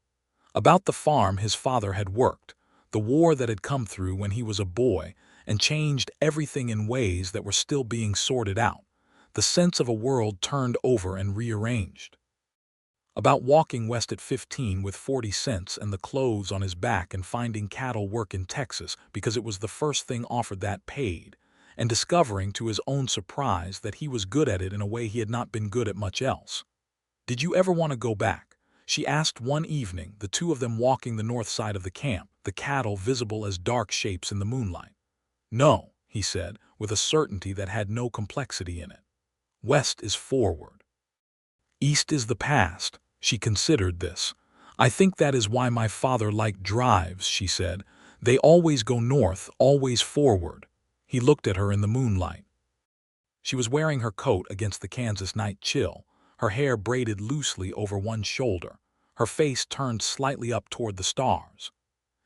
the farm his father had worked, the war that had come through when he was a boy and changed everything in ways that were still being sorted out, the sense of a world turned over and rearranged. About walking west at 15 with 40 cents and the clothes on his back and finding cattle work in Texas because it was the first thing offered that paid, and discovering to his own surprise that he was good at it in a way he had not been good at much else. "Did you ever want to go back?" she asked one evening, the two of them walking the north side of the camp, the cattle visible as dark shapes in the moonlight. "No," he said, with a certainty that had no complexity in it. "West is forward. East is the past." She considered this. "I think that is why my father liked drives," she said. "They always go north, always forward." He looked at her in the moonlight. She was wearing her coat against the Kansas night chill, her hair braided loosely over one shoulder, her face turned slightly up toward the stars.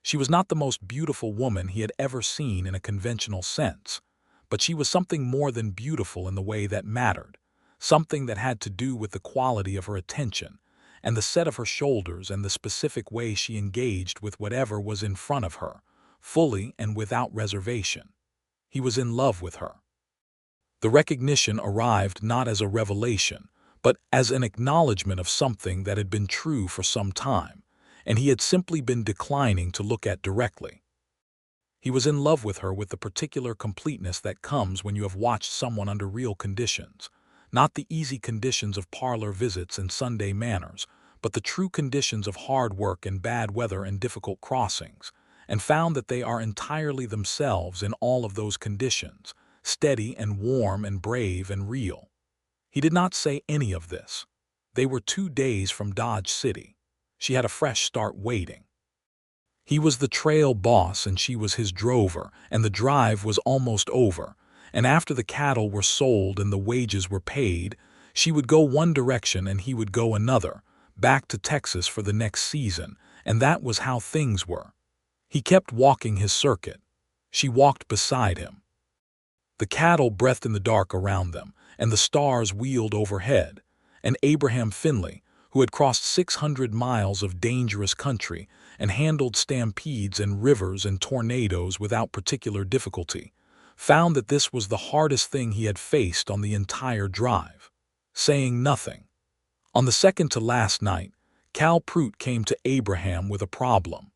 She was not the most beautiful woman he had ever seen in a conventional sense, but she was something more than beautiful in the way that mattered, something that had to do with the quality of her attention, and the set of her shoulders and the specific way she engaged with whatever was in front of her, fully and without reservation. He was in love with her. The recognition arrived not as a revelation, but as an acknowledgement of something that had been true for some time, and he had simply been declining to look at directly. He was in love with her with the particular completeness that comes when you have watched someone under real conditions, not the easy conditions of parlor visits and Sunday manners, but the true conditions of hard work and bad weather and difficult crossings, and found that they are entirely themselves in all of those conditions, steady and warm and brave and real. He did not say any of this. They were 2 days from Dodge City. She had a fresh start waiting. He was the trail boss and she was his drover, and the drive was almost over, and after the cattle were sold and the wages were paid, she would go one direction and he would go another, back to Texas for the next season, and that was how things were. He kept walking his circuit. She walked beside him. The cattle breathed in the dark around them, and the stars wheeled overhead, and Abraham Finley, who had crossed 600 miles of dangerous country and handled stampedes and rivers and tornadoes without particular difficulty, found that this was the hardest thing he had faced on the entire drive. Saying nothing. On the second to last night, Cal Prout came to Abraham with a problem.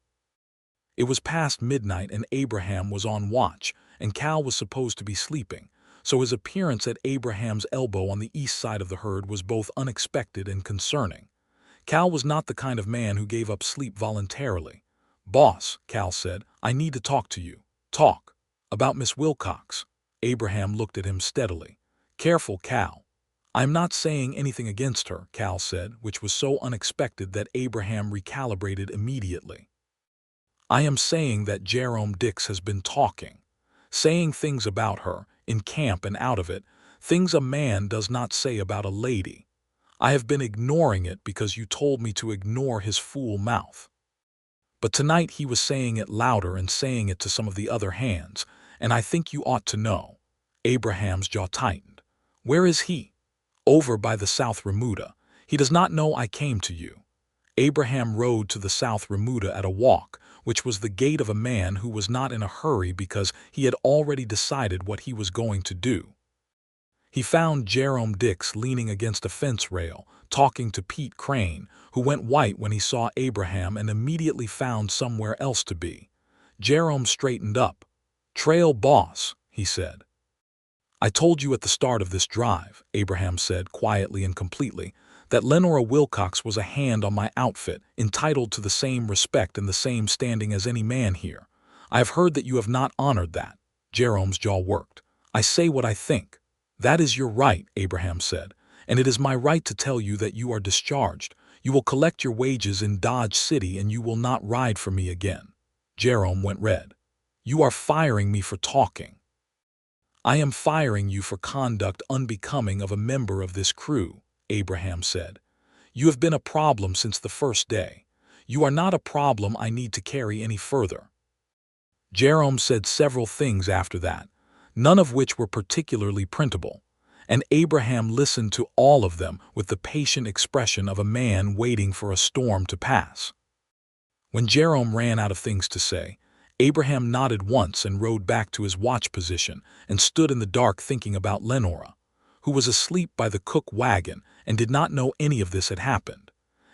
It was past midnight and Abraham was on watch, and Cal was supposed to be sleeping, so his appearance at Abraham's elbow on the east side of the herd was both unexpected and concerning. Cal was not the kind of man who gave up sleep voluntarily. "Boss," Cal said, "I need to talk to you." "Talk? About Miss Wilcox?" Abraham looked at him steadily. "Careful, Cal. I'm not saying anything against her," Cal said, which was so unexpected that Abraham recalibrated immediately. "I am saying that Jerome Dix has been talking, saying things about her, in camp and out of it, things a man does not say about a lady. I have been ignoring it because you told me to ignore his fool mouth. But tonight he was saying it louder and saying it to some of the other hands, and I think you ought to know." Abraham's jaw tightened. "Where is he?" "Over by the South Remuda. He does not know I came to you." Abraham rode to the South Remuda at a walk, which was the gait of a man who was not in a hurry because he had already decided what he was going to do. He found Jerome Dix leaning against a fence rail, talking to Pete Crane, who went white when he saw Abraham and immediately found somewhere else to be. Jerome straightened up. "Trail boss," he said. "I told you at the start of this drive," Abraham said quietly and completely, "that Lenora Wilcox was a hand on my outfit, entitled to the same respect and the same standing as any man here. I have heard that you have not honored that." Jerome's jaw worked. "I say what I think." "That is your right," Abraham said, "and it is my right to tell you that you are discharged. You will collect your wages in Dodge City and you will not ride for me again." Jerome went red. "You are firing me for talking." "I am firing you for conduct unbecoming of a member of this crew," Abraham said. "You have been a problem since the first day. You are not a problem I need to carry any further." Jerome said several things after that, none of which were particularly printable, and Abraham listened to all of them with the patient expression of a man waiting for a storm to pass. When Jerome ran out of things to say, Abraham nodded once and rode back to his watch position and stood in the dark thinking about Lenora, who was asleep by the cook wagon and did not know any of this had happened,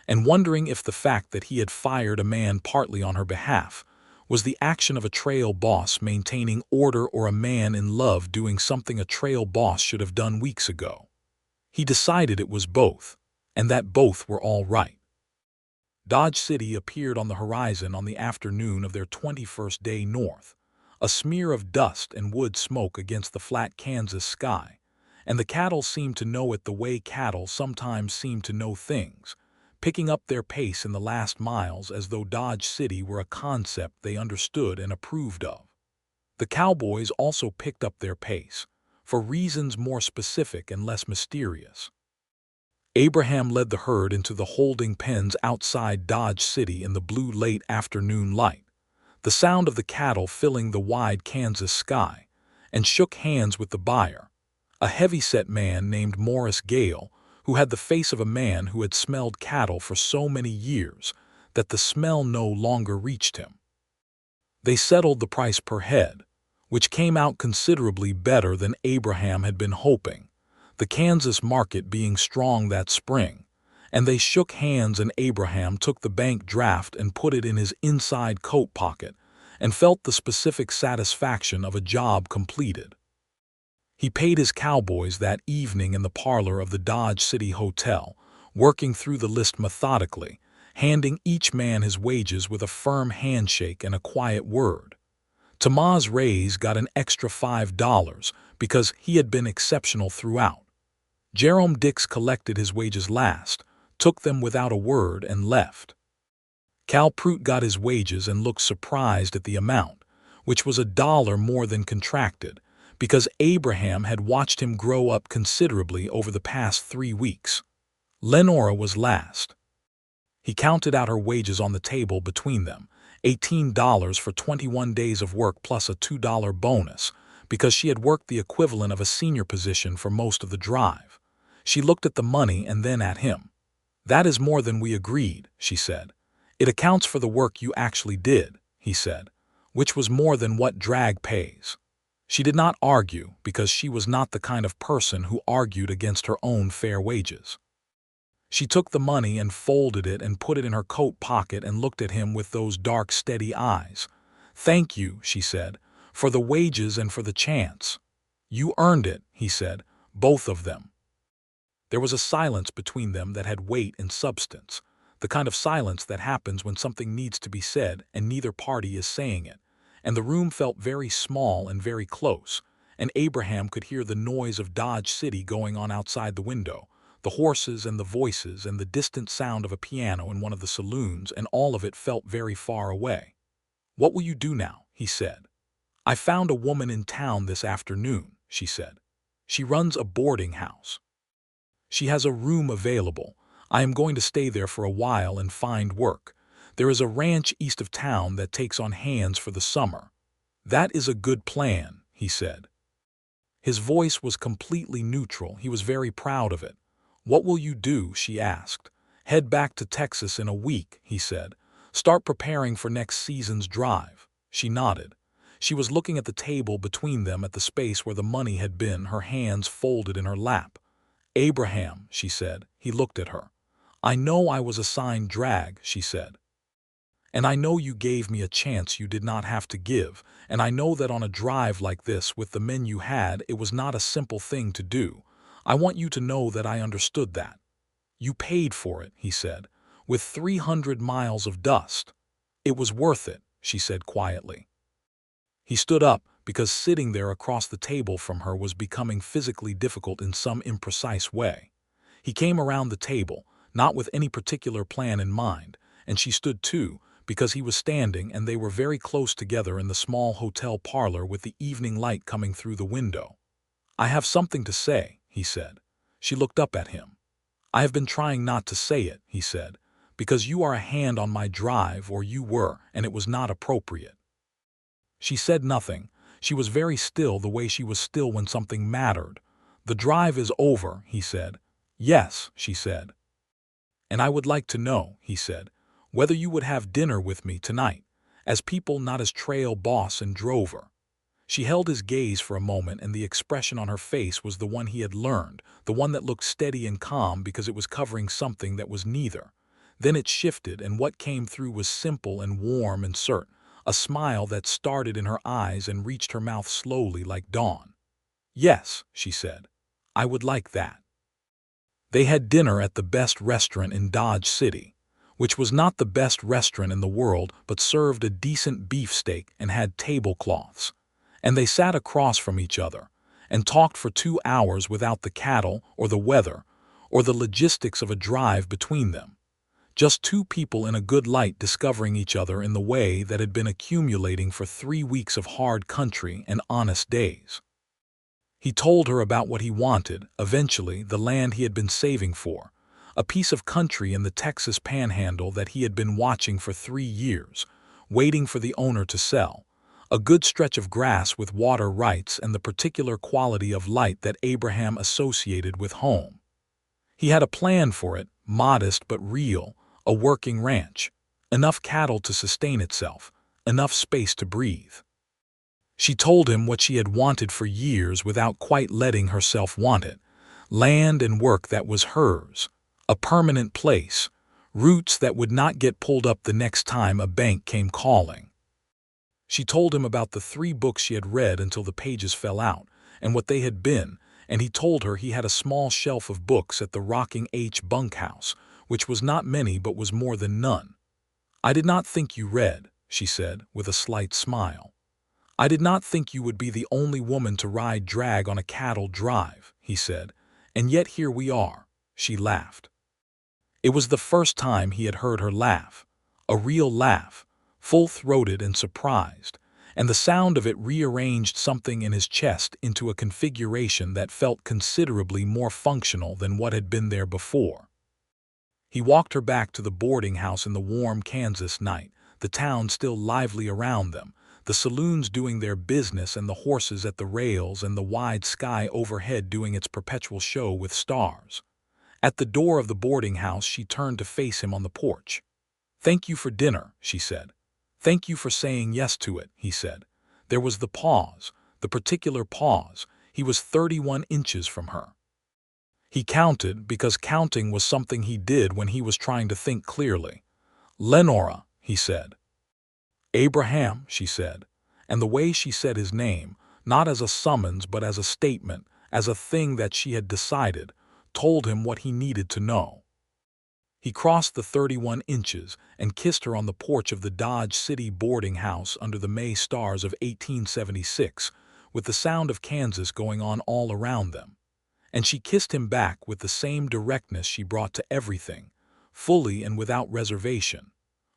and wondering if the fact that he had fired a man partly on her behalf was the action of a trail boss maintaining order or a man in love doing something a trail boss should have done weeks ago. He decided it was both, and that both were all right. Dodge City appeared on the horizon on the afternoon of their 21st day north, a smear of dust and wood smoke against the flat Kansas sky, and the cattle seemed to know it the way cattle sometimes seem to know things, picking up their pace in the last miles as though Dodge City were a concept they understood and approved of. The cowboys also picked up their pace, for reasons more specific and less mysterious. Abraham led the herd into the holding pens outside Dodge City in the blue late afternoon light, the sound of the cattle filling the wide Kansas sky, and shook hands with the buyer, a heavy-set man named Morris Gale, who had the face of a man who had smelled cattle for so many years that the smell no longer reached him. They settled the price per head, which came out considerably better than Abraham had been hoping, the Kansas market being strong that spring, and they shook hands and Abraham took the bank draft and put it in his inside coat pocket and felt the specific satisfaction of a job completed. He paid his cowboys that evening in the parlor of the Dodge City Hotel, working through the list methodically, handing each man his wages with a firm handshake and a quiet word. Tomas Reyes got an extra $5 because he had been exceptional throughout. Jerome Dix collected his wages last, took them without a word, and left. Cal Prout got his wages and looked surprised at the amount, which was $1 more than contracted, because Abraham had watched him grow up considerably over the past 3 weeks. Lenora was last. He counted out her wages on the table between them, $18 for 21 days of work plus a $2 bonus, because she had worked the equivalent of a senior position for most of the drive. She looked at the money and then at him. "That is more than we agreed," she said. "It accounts for the work you actually did," he said, "which was more than what drag pays." She did not argue because she was not the kind of person who argued against her own fair wages. She took the money and folded it and put it in her coat pocket and looked at him with those dark, steady eyes. "Thank you," she said, "for the wages and for the chance." "You earned it," he said, "both of them." There was a silence between them that had weight and substance, the kind of silence that happens when something needs to be said and neither party is saying it, and the room felt very small and very close, and Abraham could hear the noise of Dodge City going on outside the window, the horses and the voices and the distant sound of a piano in one of the saloons, and all of it felt very far away. "What will you do now?" he said. "I found a woman in town this afternoon," she said. "She runs a boarding house. She has a room available. I am going to stay there for a while and find work. There is a ranch east of town that takes on hands for the summer." "That is a good plan," he said. His voice was completely neutral. He was very proud of it. "What will you do?" she asked. "Head back to Texas in a week," he said. "Start preparing for next season's drive." She nodded. She was looking at the table between them, at the space where the money had been, her hands folded in her lap. "Abraham," she said. He looked at her. "I know I was assigned drag," she said. "And I know you gave me a chance you did not have to give, and I know that on a drive like this with the men you had, it was not a simple thing to do. I want you to know that I understood that. You paid for it," he said, "with 300 miles of dust." "It was worth it," she said quietly. He stood up, because sitting there across the table from her was becoming physically difficult in some imprecise way. He came around the table, not with any particular plan in mind, and she stood too, because he was standing and they were very close together in the small hotel parlor with the evening light coming through the window. "I have something to say," he said. She looked up at him. "I have been trying not to say it," he said, "because you are a hand on my drive, or you were, and it was not appropriate." She said nothing. She was very still, the way she was still when something mattered. "The drive is over," he said. "Yes," she said. "And I would like to know," he said, "whether you would have dinner with me tonight, as people, not as trail boss and drover." She held his gaze for a moment, and the expression on her face was the one he had learned, the one that looked steady and calm because it was covering something that was neither. Then it shifted, and what came through was simple and warm and certain, a smile that started in her eyes and reached her mouth slowly like dawn. "Yes," she said, "I would like that." They had dinner at the best restaurant in Dodge City, which was not the best restaurant in the world, but served a decent beefsteak and had tablecloths. And they sat across from each other and talked for 2 hours without the cattle or the weather or the logistics of a drive between them. Just 2 people in a good light discovering each other in the way that had been accumulating for 3 weeks of hard country and honest days. He told her about what he wanted, eventually the land he had been saving for, a piece of country in the Texas Panhandle that he had been watching for 3 years, waiting for the owner to sell, a good stretch of grass with water rights and the particular quality of light that Abraham associated with home. He had a plan for it, modest but real, a working ranch, enough cattle to sustain itself, enough space to breathe. She told him what she had wanted for years without quite letting herself want it, land and work that was hers, a permanent place, roots that would not get pulled up the next time a bank came calling. She told him about the 3 books she had read until the pages fell out, and what they had been, and he told her he had a small shelf of books at the Rocking H bunkhouse, which was not many but was more than none. "I did not think you read," she said, with a slight smile. "I did not think you would be the only woman to ride drag on a cattle drive," he said, "and yet here we are." She laughed. It was the first time he had heard her laugh, a real laugh, full-throated and surprised, and the sound of it rearranged something in his chest into a configuration that felt considerably more functional than what had been there before. He walked her back to the boarding house in the warm Kansas night, the town still lively around them, the saloons doing their business and the horses at the rails and the wide sky overhead doing its perpetual show with stars. At the door of the boarding house she turned to face him on the porch. "Thank you for dinner," she said. "Thank you for saying yes to it," he said. There was the pause, the particular pause. He was 31 inches from her. He counted because counting was something he did when he was trying to think clearly. "Lenora," he said. "Abraham," she said, and the way she said his name, not as a summons but as a statement, as a thing that she had decided, told him what he needed to know. He crossed the 31 inches and kissed her on the porch of the Dodge City boarding house under the May stars of 1876, with the sound of Kansas going on all around them. And she kissed him back with the same directness she brought to everything, fully and without reservation,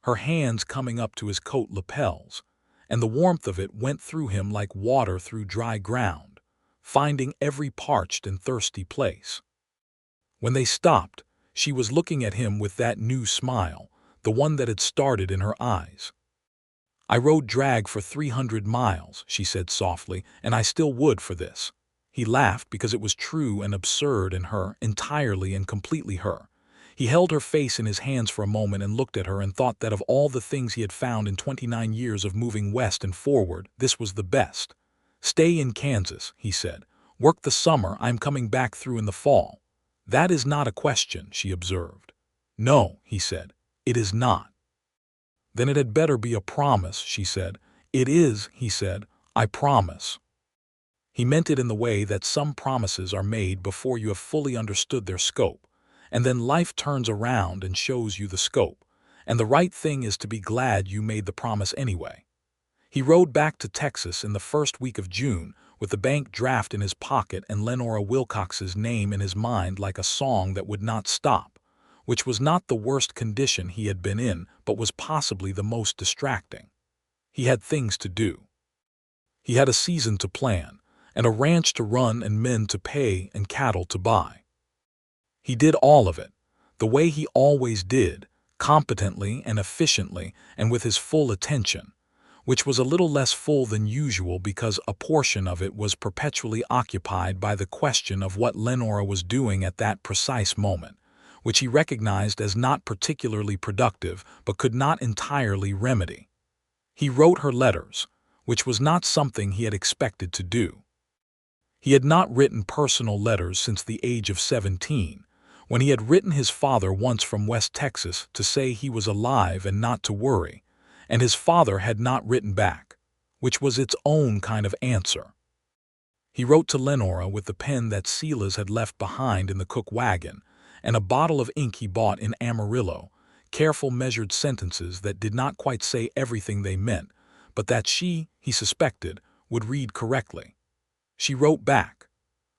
her hands coming up to his coat lapels, and the warmth of it went through him like water through dry ground, finding every parched and thirsty place. When they stopped, she was looking at him with that new smile, the one that had started in her eyes. "I rode drag for 300 miles, she said softly, "and I still would for this." He laughed because it was true and absurd in her, entirely and completely her. He held her face in his hands for a moment and looked at her and thought that of all the things he had found in 29 years of moving west and forward, this was the best. "Stay in Kansas," he said. "Work the summer. I am coming back through in the fall." "That is not a question," she observed. "No," he said, "it is not." "Then it had better be a promise," she said. "It is," he said, "I promise." He meant it in the way that some promises are made before you have fully understood their scope, and then life turns around and shows you the scope, and the right thing is to be glad you made the promise anyway. He rode back to Texas in the first week of June, with the bank draft in his pocket and Lenora Wilcox's name in his mind like a song that would not stop, which was not the worst condition he had been in, but was possibly the most distracting. He had things to do. He had a season to plan, and a ranch to run and men to pay and cattle to buy. He did all of it, the way he always did, competently and efficiently and with his full attention, which was a little less full than usual because a portion of it was perpetually occupied by the question of what Lenora was doing at that precise moment, which he recognized as not particularly productive but could not entirely remedy. He wrote her letters, which was not something he had expected to do. He had not written personal letters since the age of 17, when he had written his father once from West Texas to say he was alive and not to worry, and his father had not written back, which was its own kind of answer. He wrote to Lenora with the pen that Silas had left behind in the cook wagon, and a bottle of ink he bought in Amarillo, careful measured sentences that did not quite say everything they meant, but that she, he suspected, would read correctly. She wrote back.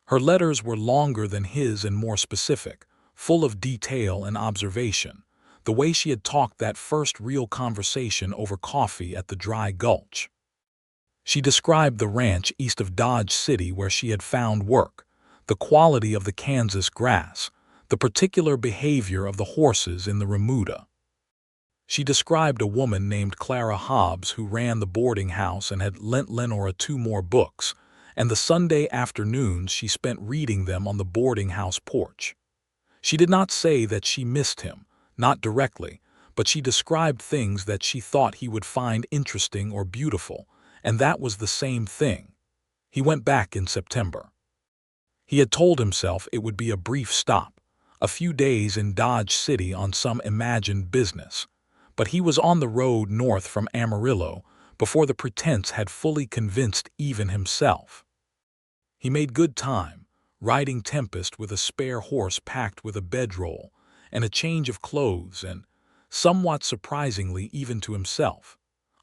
Her letters were longer than his and more specific, full of detail and observation, the way she had talked that first real conversation over coffee at the Dry Gulch. She described the ranch east of Dodge City where she had found work, the quality of the Kansas grass, the particular behavior of the horses in the remuda. She described a woman named Clara Hobbs who ran the boarding house and had lent Lenora 2 more books, and the Sunday afternoons she spent reading them on the boarding house porch. She did not say that she missed him, not directly, but she described things that she thought he would find interesting or beautiful, and that was the same thing. He went back in September. He had told himself it would be a brief stop, a few days in Dodge City on some imagined business, but he was on the road north from Amarillo before the pretense had fully convinced even himself. He made good time, riding Tempest with a spare horse packed with a bedroll and a change of clothes and, somewhat surprisingly even to himself,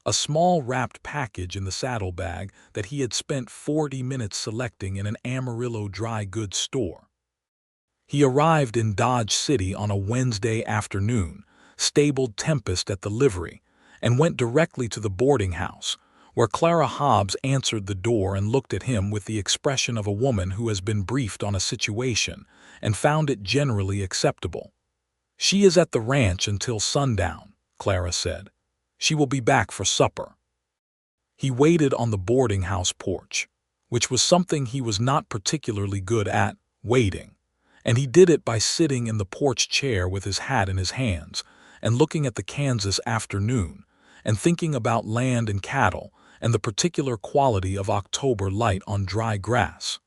a small wrapped package in the saddlebag that he had spent 40 minutes selecting in an Amarillo dry goods store. He arrived in Dodge City on a Wednesday afternoon, stabled Tempest at the livery, and went directly to the boarding house, where Clara Hobbs answered the door and looked at him with the expression of a woman who has been briefed on a situation and found it generally acceptable. "She is at the ranch until sundown," Clara said. "She will be back for supper." He waited on the boarding house porch, which was something he was not particularly good at, waiting, and he did it by sitting in the porch chair with his hat in his hands and looking at the Kansas afternoon and thinking about land and cattle and the particular quality of October light on dry grass.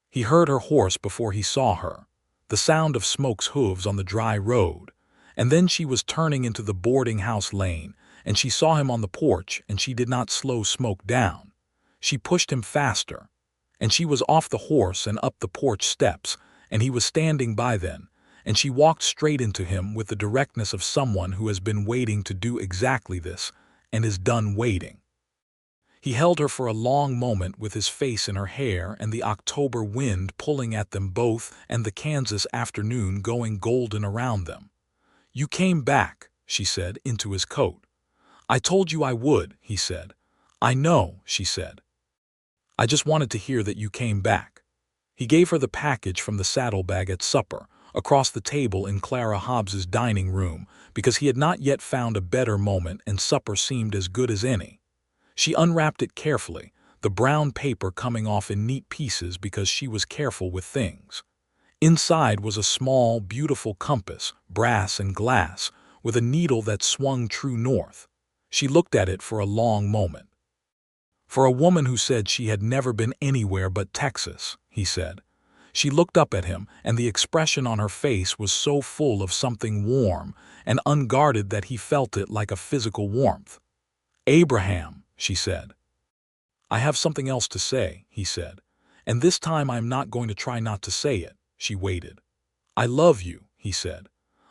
He heard her horse before he saw her, the sound of Smoke's hooves on the dry road, and then she was turning into the boarding house lane, and she saw him on the porch, and she did not slow Smoke down. She pushed him faster, and she was off the horse and up the porch steps, and he was standing by then, and she walked straight into him with the directness of someone who has been waiting to do exactly this and is done waiting. He held her for a long moment with his face in her hair and the October wind pulling at them both and the Kansas afternoon going golden around them. "You came back," she said, into his coat. "I told you I would," he said. "I know," she said. "I just wanted to hear that you came back." He gave her the package from the saddlebag at supper, across the table in Clara Hobbs's dining room, because he had not yet found a better moment and supper seemed as good as any. She unwrapped it carefully, the brown paper coming off in neat pieces because she was careful with things. Inside was a small, beautiful compass, brass and glass, with a needle that swung true north. She looked at it for a long moment. "For a woman who said she had never been anywhere but Texas," he said. She looked up at him, and the expression on her face was so full of something warm and unguarded that he felt it like a physical warmth. "Abraham," she said. "I have something else to say," he said, "and this time I am not going to try not to say it." She waited. "I love you," he said.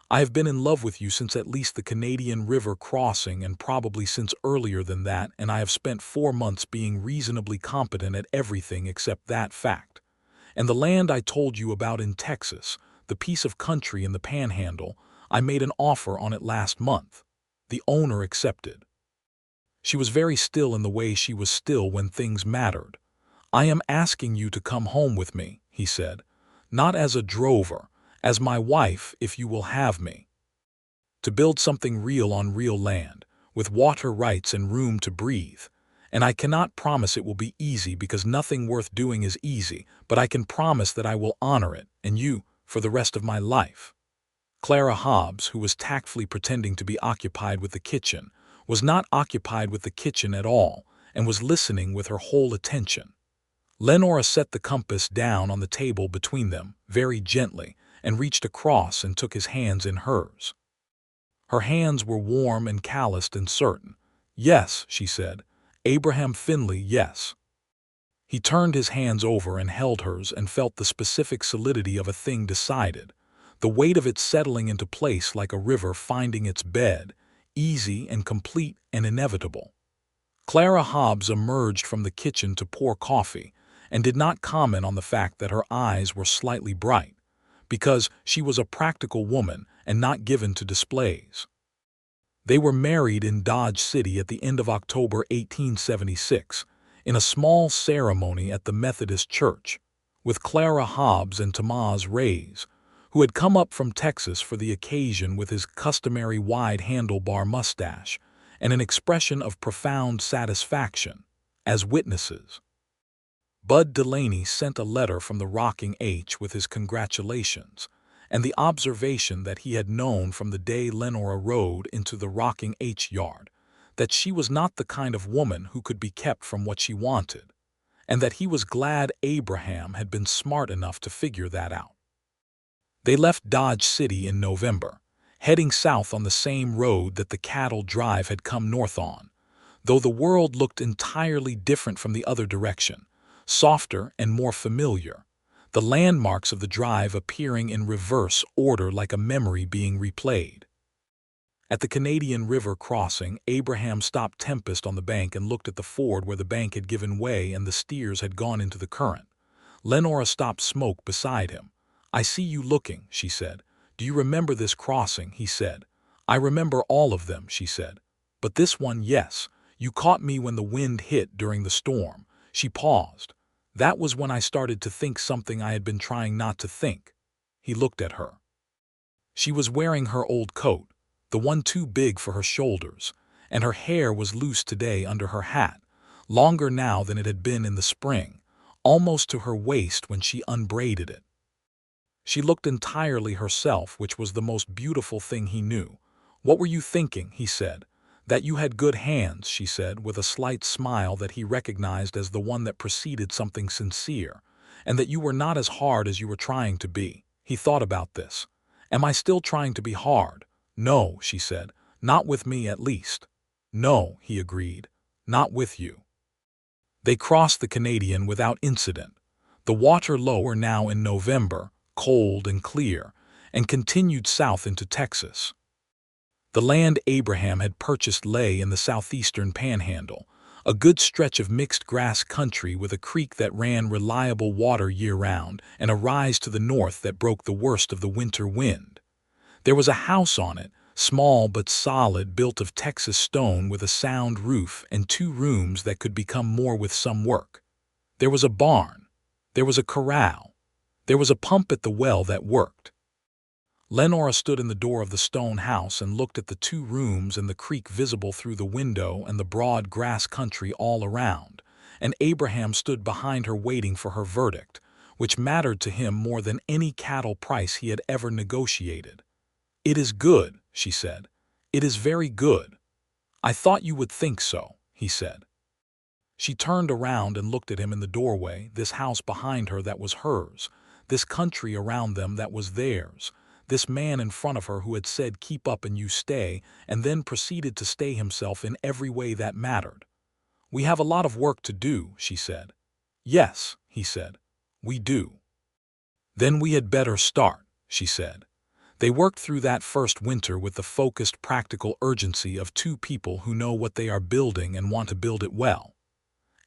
"I have been in love with you since at least the Canadian River crossing and probably since earlier than that, and I have spent 4 months being reasonably competent at everything except that fact. And the land I told you about in Texas, the piece of country in the Panhandle, I made an offer on it last month. The owner accepted." She was very still in the way she was still when things mattered. "I am asking you to come home with me," he said. "Not as a drover, as my wife if you will have me. To build something real on real land, with water rights and room to breathe. And I cannot promise it will be easy because nothing worth doing is easy, but I can promise that I will honor it, and you, for the rest of my life." Clara Hobbs, who was tactfully pretending to be occupied with the kitchen, was not occupied with the kitchen at all and was listening with her whole attention. Lenora set the compass down on the table between them, very gently, and reached across and took his hands in hers. Her hands were warm and calloused and certain. "Yes," she said. "Abraham Finley, yes." He turned his hands over and held hers and felt the specific solidity of a thing decided, the weight of it settling into place like a river finding its bed, easy and complete and inevitable. Clara Hobbs emerged from the kitchen to pour coffee and did not comment on the fact that her eyes were slightly bright, because she was a practical woman and not given to displays. They were married in Dodge City at the end of October 1876, in a small ceremony at the Methodist Church, with Clara Hobbs and Tomás Reyes, who had come up from Texas for the occasion with his customary wide handlebar mustache and an expression of profound satisfaction, as witnesses. Bud Delaney sent a letter from the Rocking H with his congratulations, and the observation that he had known from the day Lenora rode into the Rocking H yard that she was not the kind of woman who could be kept from what she wanted, and that he was glad Abraham had been smart enough to figure that out. They left Dodge City in November, heading south on the same road that the cattle drive had come north on, though the world looked entirely different from the other direction, softer and more familiar. the landmarks of the drive appearing in reverse order like a memory being replayed. At the Canadian River crossing, Abraham stopped Tempest on the bank and looked at the ford where the bank had given way and the steers had gone into the current. Lenora stopped Smoke beside him. "I see you looking," she said. "Do you remember this crossing?" he said. "I remember all of them," she said. "But this one, yes. You caught me when the wind hit during the storm." She paused. "That was when I started to think something I had been trying not to think." He looked at her. She was wearing her old coat, the one too big for her shoulders, and her hair was loose today under her hat, longer now than it had been in the spring, almost to her waist when she unbraided it. She looked entirely herself, which was the most beautiful thing he knew. "What were you thinking?" he said. "That you had good hands," she said, with a slight smile that he recognized as the one that preceded something sincere, "and that you were not as hard as you were trying to be." He thought about this. "Am I still trying to be hard?" "No," she said. "Not with me, at least." "No," he agreed. "Not with you." They crossed the Canadian without incident. The water lower now in November, cold and clear, and continued south into Texas. The land Abraham had purchased lay in the southeastern panhandle, a good stretch of mixed grass country with a creek that ran reliable water year-round and a rise to the north that broke the worst of the winter wind. There was a house on it, small but solid, built of Texas stone with a sound roof and 2 rooms that could become more with some work. There was a barn. There was a corral. There was a pump at the well that worked. Lenora stood in the door of the stone house and looked at the 2 rooms and the creek visible through the window and the broad grass country all around, and Abraham stood behind her waiting for her verdict, which mattered to him more than any cattle price he had ever negotiated. "It is good," she said. "It is very good." "I thought you would think so," he said. She turned around and looked at him in the doorway, this house behind her that was hers, this country around them that was theirs, this man in front of her who had said keep up and you stay, and then proceeded to stay himself in every way that mattered. "We have a lot of work to do," she said. "Yes," he said. "We do." "Then we had better start," she said. They worked through that first winter with the focused, practical urgency of 2 people who know what they are building and want to build it well.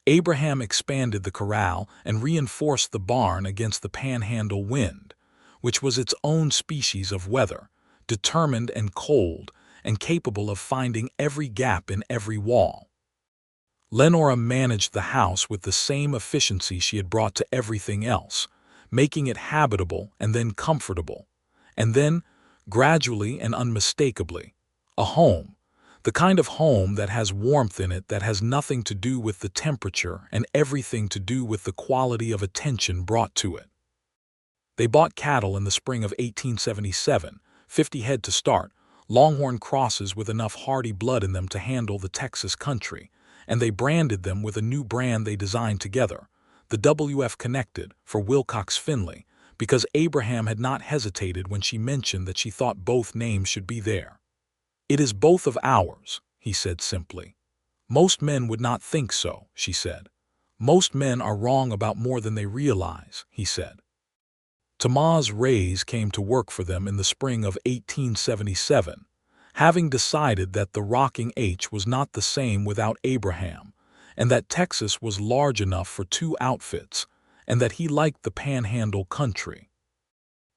Abraham expanded the corral and reinforced the barn against the panhandle wind, which was its own species of weather, determined and cold, and capable of finding every gap in every wall. Lenora managed the house with the same efficiency she had brought to everything else, making it habitable and then comfortable. And then, gradually and unmistakably, a home, the kind of home that has warmth in it that has nothing to do with the temperature and everything to do with the quality of attention brought to it. They bought cattle in the spring of 1877, 50 head to start, Longhorn crosses with enough hardy blood in them to handle the Texas country, and they branded them with a new brand they designed together, the WF Connected, for Wilcox Finley, because Abraham had not hesitated when she mentioned that she thought both names should be there. "It is both of ours," he said simply. "Most men would not think so," she said. "Most men are wrong about more than they realize," he said. Tomás Reyes came to work for them in the spring of 1877, having decided that the Rocking H was not the same without Abraham, and that Texas was large enough for 2 outfits, and that he liked the panhandle country.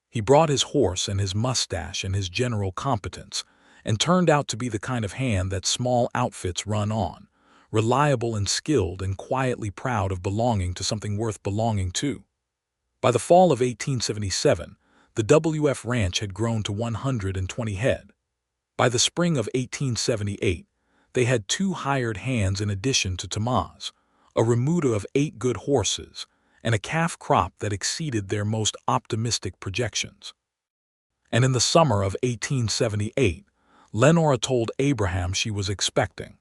He brought his horse and his mustache and his general competence, and turned out to be the kind of hand that small outfits run on, reliable and skilled and quietly proud of belonging to something worth belonging to. By the fall of 1877, the WF ranch had grown to 120 head. By the spring of 1878, they had 2 hired hands in addition to Tomás, a remuda of 8 good horses, and a calf crop that exceeded their most optimistic projections. And in the summer of 1878, Lenora told Abraham she was expecting.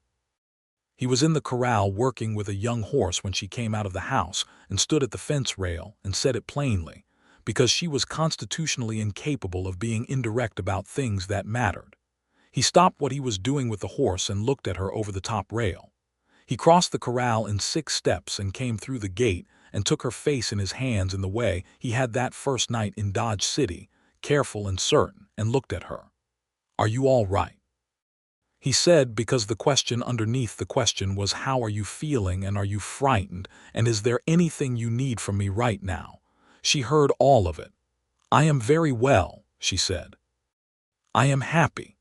He was in the corral working with a young horse when she came out of the house and stood at the fence rail and said it plainly, because she was constitutionally incapable of being indirect about things that mattered. He stopped what he was doing with the horse and looked at her over the top rail. He crossed the corral in 6 steps and came through the gate and took her face in his hands in the way he had that first night in Dodge City, careful and certain, and looked at her. "Are you all right?" he said, because the question underneath the question was, how are you feeling, and are you frightened, and is there anything you need from me right now? She heard all of it. "I am very well," she said. "I am happy."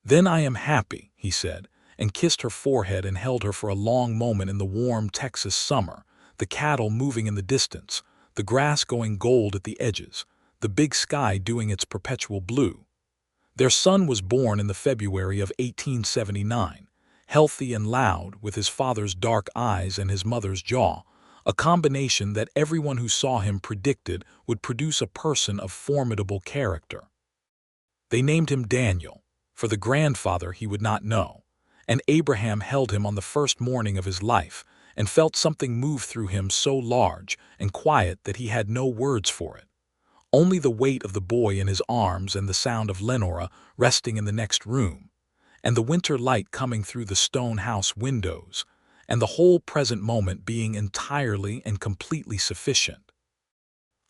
"Then I am happy," he said, and kissed her forehead and held her for a long moment in the warm Texas summer, the cattle moving in the distance, the grass going gold at the edges, the big sky doing its perpetual blue. Their son was born in the February of 1879, healthy and loud, with his father's dark eyes and his mother's jaw, a combination that everyone who saw him predicted would produce a person of formidable character. They named him Daniel, for the grandfather he would not know, and Abraham held him on the first morning of his life and felt something move through him so large and quiet that he had no words for it. Only the weight of the boy in his arms and the sound of Lenora resting in the next room, and the winter light coming through the stone house windows, and the whole present moment being entirely and completely sufficient.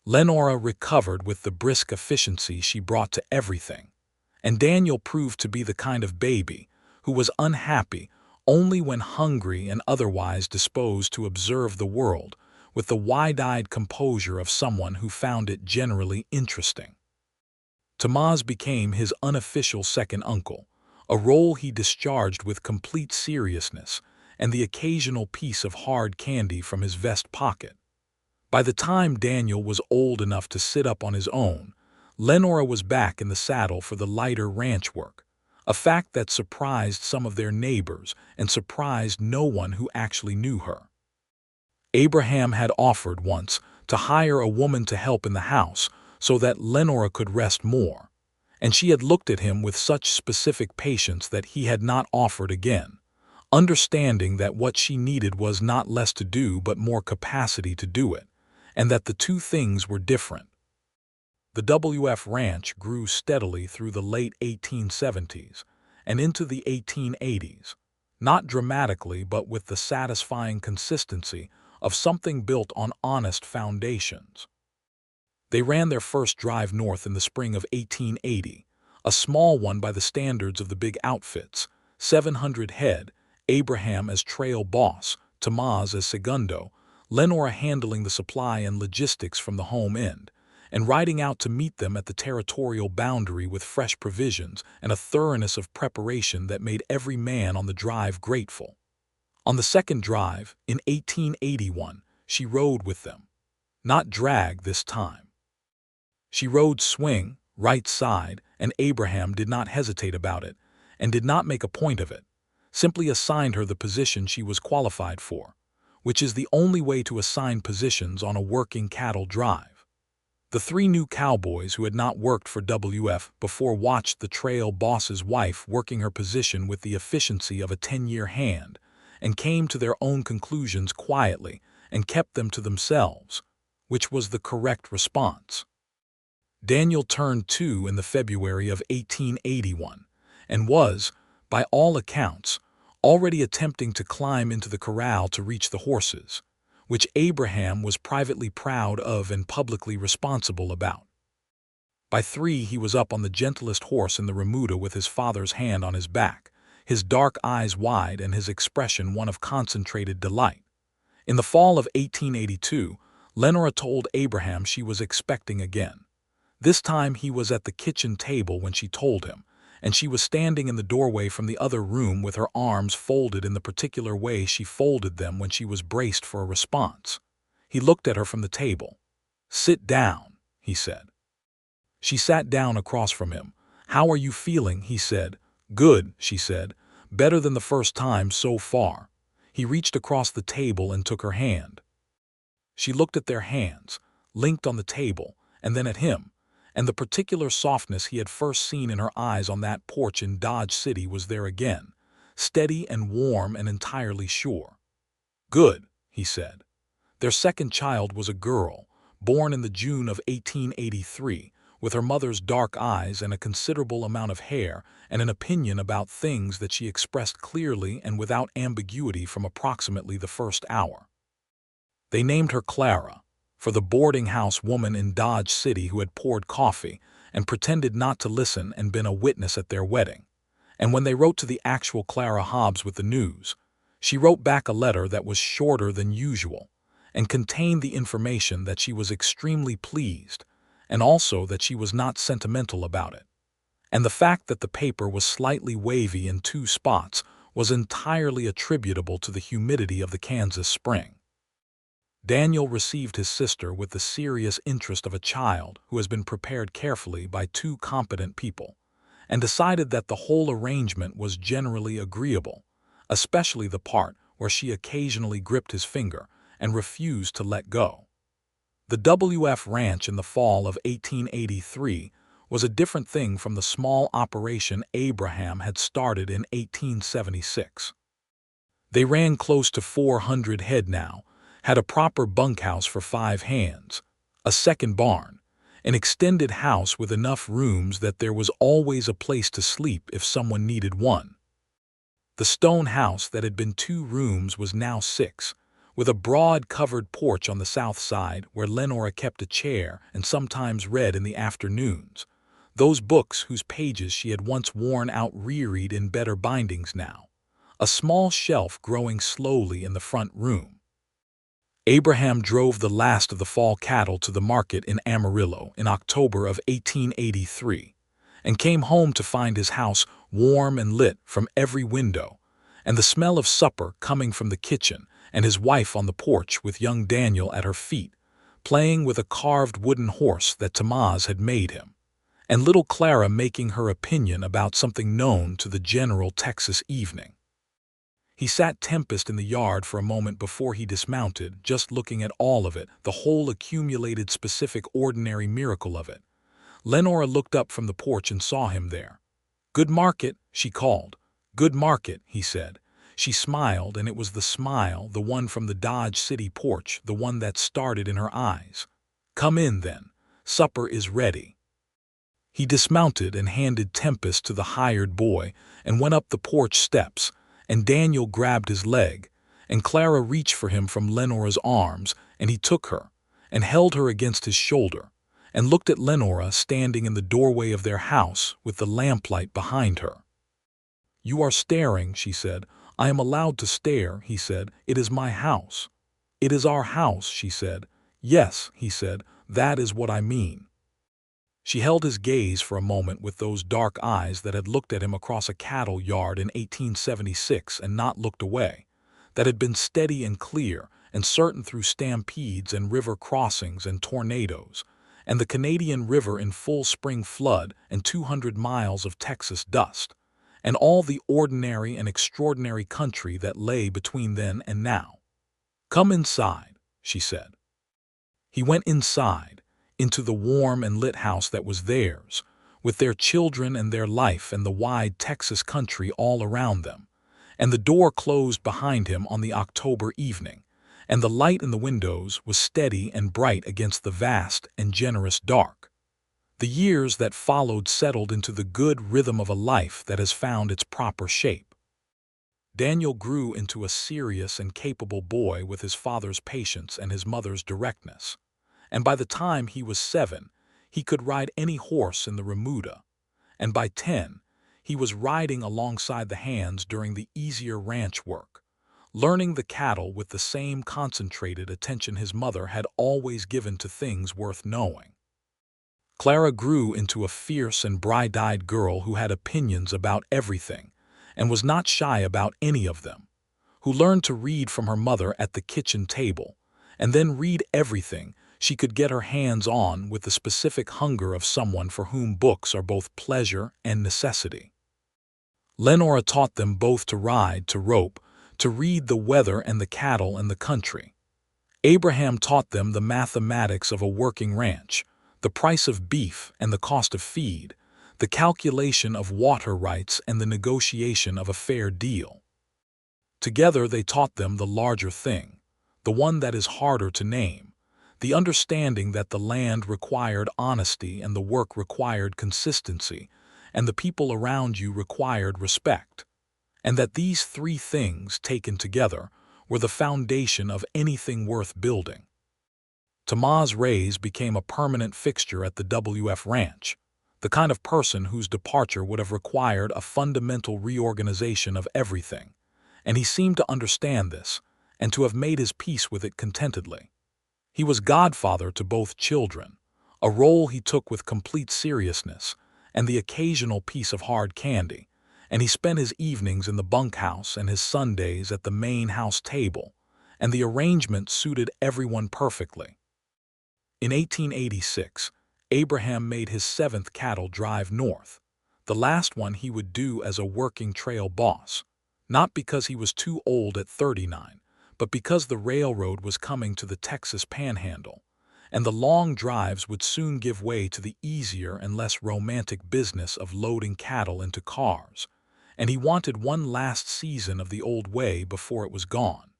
Lenora recovered with the brisk efficiency she brought to everything, and Daniel proved to be the kind of baby who was unhappy only when hungry and otherwise disposed to observe the world with the wide-eyed composure of someone who found it generally interesting. Tomás became his unofficial second uncle, a role he discharged with complete seriousness and the occasional piece of hard candy from his vest pocket. By the time Daniel was old enough to sit up on his own, Lenora was back in the saddle for the lighter ranch work, a fact that surprised some of their neighbors and surprised no one who actually knew her. Abraham had offered once to hire a woman to help in the house so that Lenora could rest more, and she had looked at him with such specific patience that he had not offered again, understanding that what she needed was not less to do but more capacity to do it, and that the two things were different. The WF Ranch grew steadily through the late 1870s and into the 1880s, not dramatically but with the satisfying consistency of something built on honest foundations. They ran their first drive north in the spring of 1880, a small one by the standards of the big outfits, 700 head, Abraham as trail boss, Tomás as segundo, Lenora handling the supply and logistics from the home end, and riding out to meet them at the territorial boundary with fresh provisions and a thoroughness of preparation that made every man on the drive grateful. On the second drive, in 1881, she rode with them. Not drag this time. She rode swing, right side, and Abraham did not hesitate about it, and did not make a point of it, simply assigned her the position she was qualified for, which is the only way to assign positions on a working cattle drive. The three new cowboys who had not worked for WF before watched the trail boss's wife working her position with the efficiency of a 10-year hand, and came to their own conclusions quietly and kept them to themselves, which was the correct response. Daniel turned 2 in the February of 1881 and was, by all accounts, already attempting to climb into the corral to reach the horses, which Abraham was privately proud of and publicly responsible about. By 3 he was up on the gentlest horse in the remuda with his father's hand on his back, his dark eyes wide and his expression one of concentrated delight. In the fall of 1882, Lenora told Abraham she was expecting again. This time he was at the kitchen table when she told him, and she was standing in the doorway from the other room with her arms folded in the particular way she folded them when she was braced for a response. He looked at her from the table. "Sit down," he said. She sat down across from him. "How are you feeling?" he said. "Good," she said. "Better than the first time so far." He reached across the table and took her hand. She looked at their hands, linked on the table, and then at him, and the particular softness he had first seen in her eyes on that porch in Dodge City was there again, steady and warm and entirely sure. "Good," he said. Their second child was a girl, born in the June of 1883, with her mother's dark eyes and a considerable amount of hair and an opinion about things that she expressed clearly and without ambiguity from approximately the first hour. They named her Clara, for the boarding house woman in Dodge City who had poured coffee and pretended not to listen and been a witness at their wedding. And when they wrote to the actual Clara Hobbs with the news, she wrote back a letter that was shorter than usual and contained the information that she was extremely pleased and also that she was not sentimental about it. And the fact that the paper was slightly wavy in 2 spots was entirely attributable to the humidity of the Kansas spring. Daniel received his sister with the serious interest of a child who has been prepared carefully by 2 competent people, and decided that the whole arrangement was generally agreeable, especially the part where she occasionally gripped his finger and refused to let go. The WF Ranch in the fall of 1883 was a different thing from the small operation Abraham had started in 1876. They ran close to 400 head now, had a proper bunkhouse for 5 hands, a second barn, an extended house with enough rooms that there was always a place to sleep if someone needed one. The stone house that had been 2 rooms was now 6, with a broad covered porch on the south side where Lenora kept a chair and sometimes read in the afternoons, those books whose pages she had once worn out reread in better bindings now, a small shelf growing slowly in the front room. Abraham drove the last of the fall cattle to the market in Amarillo in October of 1883 and came home to find his house warm and lit from every window, and the smell of supper coming from the kitchen, and his wife on the porch with young Daniel at her feet, playing with a carved wooden horse that Tamaz had made him, and little Clara making her opinion about something known to the general Texas evening. He sat Tempest in the yard for a moment before he dismounted, just looking at all of it, the whole accumulated specific ordinary miracle of it. Lenora looked up from the porch and saw him there. "Good market," she called. "Good market," he said. She smiled, and it was the smile, the one from the Dodge City porch, the one that started in her eyes. "Come in, then. Supper is ready." He dismounted and handed Tempest to the hired boy and went up the porch steps, and Daniel grabbed his leg, and Clara reached for him from Lenora's arms, and he took her and held her against his shoulder and looked at Lenora standing in the doorway of their house with the lamplight behind her. "You are staring," she said. "I am allowed to stare," he said. "It is my house." "It is our house," she said. "Yes," he said, "that is what I mean." She held his gaze for a moment with those dark eyes that had looked at him across a cattle yard in 1876 and not looked away, that had been steady and clear and certain through stampedes and river crossings and tornadoes, and the Canadian River in full spring flood and 200 miles of Texas dust, and all the ordinary and extraordinary country that lay between then and now. "Come inside," she said. He went inside, into the warm and lit house that was theirs, with their children and their life and the wide Texas country all around them, and the door closed behind him on the October evening, and the light in the windows was steady and bright against the vast and generous dark. The years that followed settled into the good rhythm of a life that has found its proper shape. Daniel grew into a serious and capable boy with his father's patience and his mother's directness, and by the time he was 7, he could ride any horse in the remuda, and by 10, he was riding alongside the hands during the easier ranch work, learning the cattle with the same concentrated attention his mother had always given to things worth knowing. Clara grew into a fierce and bright-eyed girl who had opinions about everything and was not shy about any of them, who learned to read from her mother at the kitchen table, and then read everything she could get her hands on with the specific hunger of someone for whom books are both pleasure and necessity. Lenora taught them both to ride, to rope, to read the weather and the cattle and the country. Abraham taught them the mathematics of a working ranch, the price of beef and the cost of feed, the calculation of water rights and the negotiation of a fair deal. Together they taught them the larger thing, the one that is harder to name, the understanding that the land required honesty and the work required consistency, and the people around you required respect, and that these 3 things taken together were the foundation of anything worth building. Tomás Reyes became a permanent fixture at the WF Ranch, the kind of person whose departure would have required a fundamental reorganization of everything, and he seemed to understand this and to have made his peace with it contentedly. He was godfather to both children, a role he took with complete seriousness and the occasional piece of hard candy, and he spent his evenings in the bunkhouse and his Sundays at the main house table, and the arrangement suited everyone perfectly. In 1886, Abraham made his 7th cattle drive north, the last one he would do as a working trail boss, not because he was too old at 39, but because the railroad was coming to the Texas Panhandle, and the long drives would soon give way to the easier and less romantic business of loading cattle into cars, and he wanted one last season of the old way before it was gone.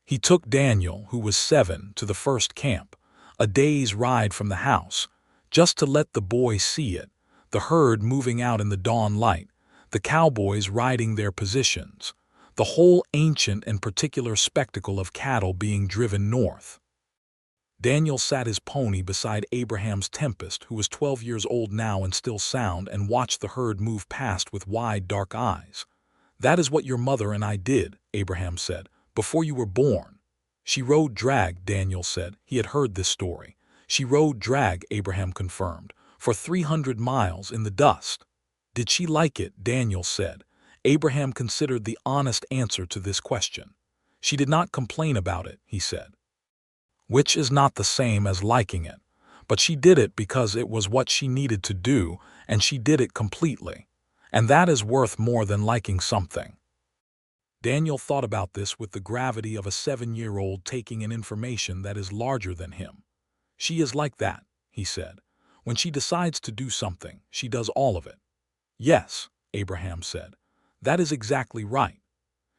He took Daniel, who was 7, to the first camp, a day's ride from the house, just to let the boy see it, the herd moving out in the dawn light, the cowboys riding their positions, the whole ancient and particular spectacle of cattle being driven north. Daniel sat his pony beside Abraham's Tempest, who was 12 years old now and still sound, and watched the herd move past with wide, dark eyes. "That is what your mother and I did," Abraham said, "before you were born." "She rode drag," Daniel said. He had heard this story. "She rode drag," Abraham confirmed, "for 300 miles in the dust." "Did she like it?" Daniel said. Abraham considered the honest answer to this question. "She did not complain about it," he said. "Which is not the same as liking it. But she did it because it was what she needed to do, and she did it completely. And that is worth more than liking something." Daniel thought about this with the gravity of a 7-year-old taking in information that is larger than him. "She is like that," he said. "When she decides to do something, she does all of it." "Yes," Abraham said. "That is exactly right."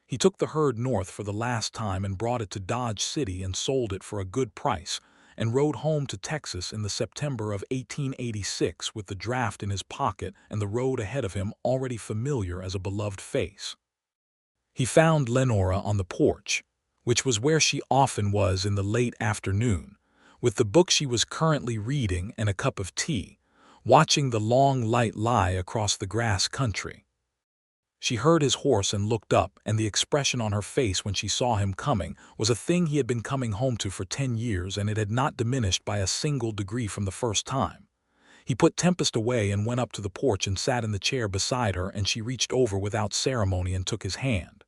He took the herd north for the last time and brought it to Dodge City and sold it for a good price, and rode home to Texas in the September of 1886 with the draft in his pocket and the road ahead of him already familiar as a beloved face. He found Lenora on the porch, which was where she often was in the late afternoon, with the book she was currently reading and a cup of tea, watching the long light lie across the grass country. She heard his horse and looked up, and the expression on her face when she saw him coming was a thing he had been coming home to for 10 years, and it had not diminished by a single degree from the first time. He put Tempest away and went up to the porch and sat in the chair beside her, and she reached over without ceremony and took his hand.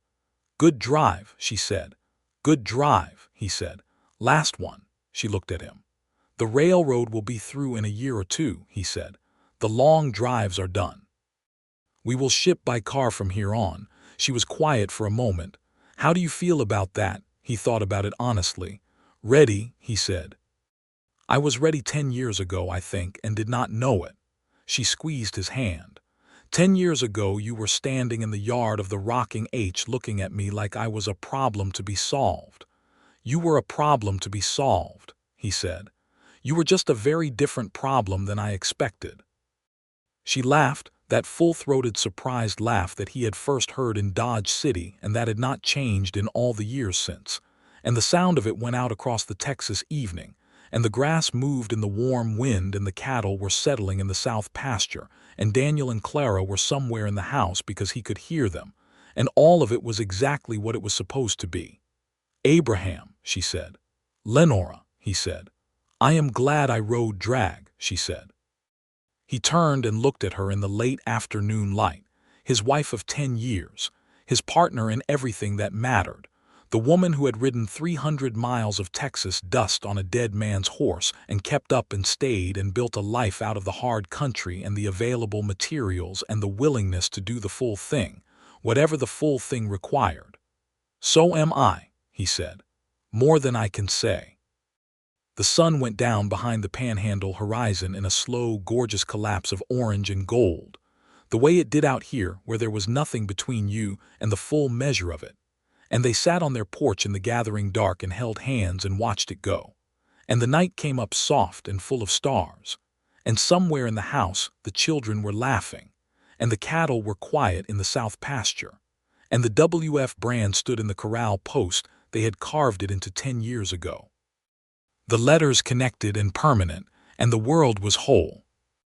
"Good drive," she said. "Good drive," he said. "Last one." She looked at him. "The railroad will be through in a year or two," he said. "The long drives are done. We will ship by car from here on." She was quiet for a moment. "How do you feel about that?" He thought about it honestly. "Ready," he said. "I was ready 10 years ago, I think, and did not know it." She squeezed his hand. "10 years ago you were standing in the yard of the rocking H looking at me like I was a problem to be solved." "You were a problem to be solved," he said. "You were just a very different problem than I expected." She laughed, that full-throated surprised laugh that he had first heard in Dodge City and that had not changed in all the years since, and the sound of it went out across the Texas evening, and the grass moved in the warm wind, and the cattle were settling in the south pasture, and Daniel and Clara were somewhere in the house because he could hear them, and all of it was exactly what it was supposed to be. "Abraham," she said. "Lenora," he said. "I am glad I rode drag," she said. He turned and looked at her in the late afternoon light, his wife of 10 years, his partner in everything that mattered, the woman who had ridden 300 miles of Texas dust on a dead man's horse and kept up and stayed and built a life out of the hard country and the available materials and the willingness to do the full thing, whatever the full thing required. "So am I," he said. "More than I can say." The sun went down behind the Panhandle horizon in a slow, gorgeous collapse of orange and gold, the way it did out here where there was nothing between you and the full measure of it. And they sat on their porch in the gathering dark and held hands and watched it go. And the night came up soft and full of stars. And somewhere in the house the children were laughing, and the cattle were quiet in the south pasture. and the WF brand stood in the corral post. They had carved it into 10 years ago. The letters connected and permanent, and the world was whole.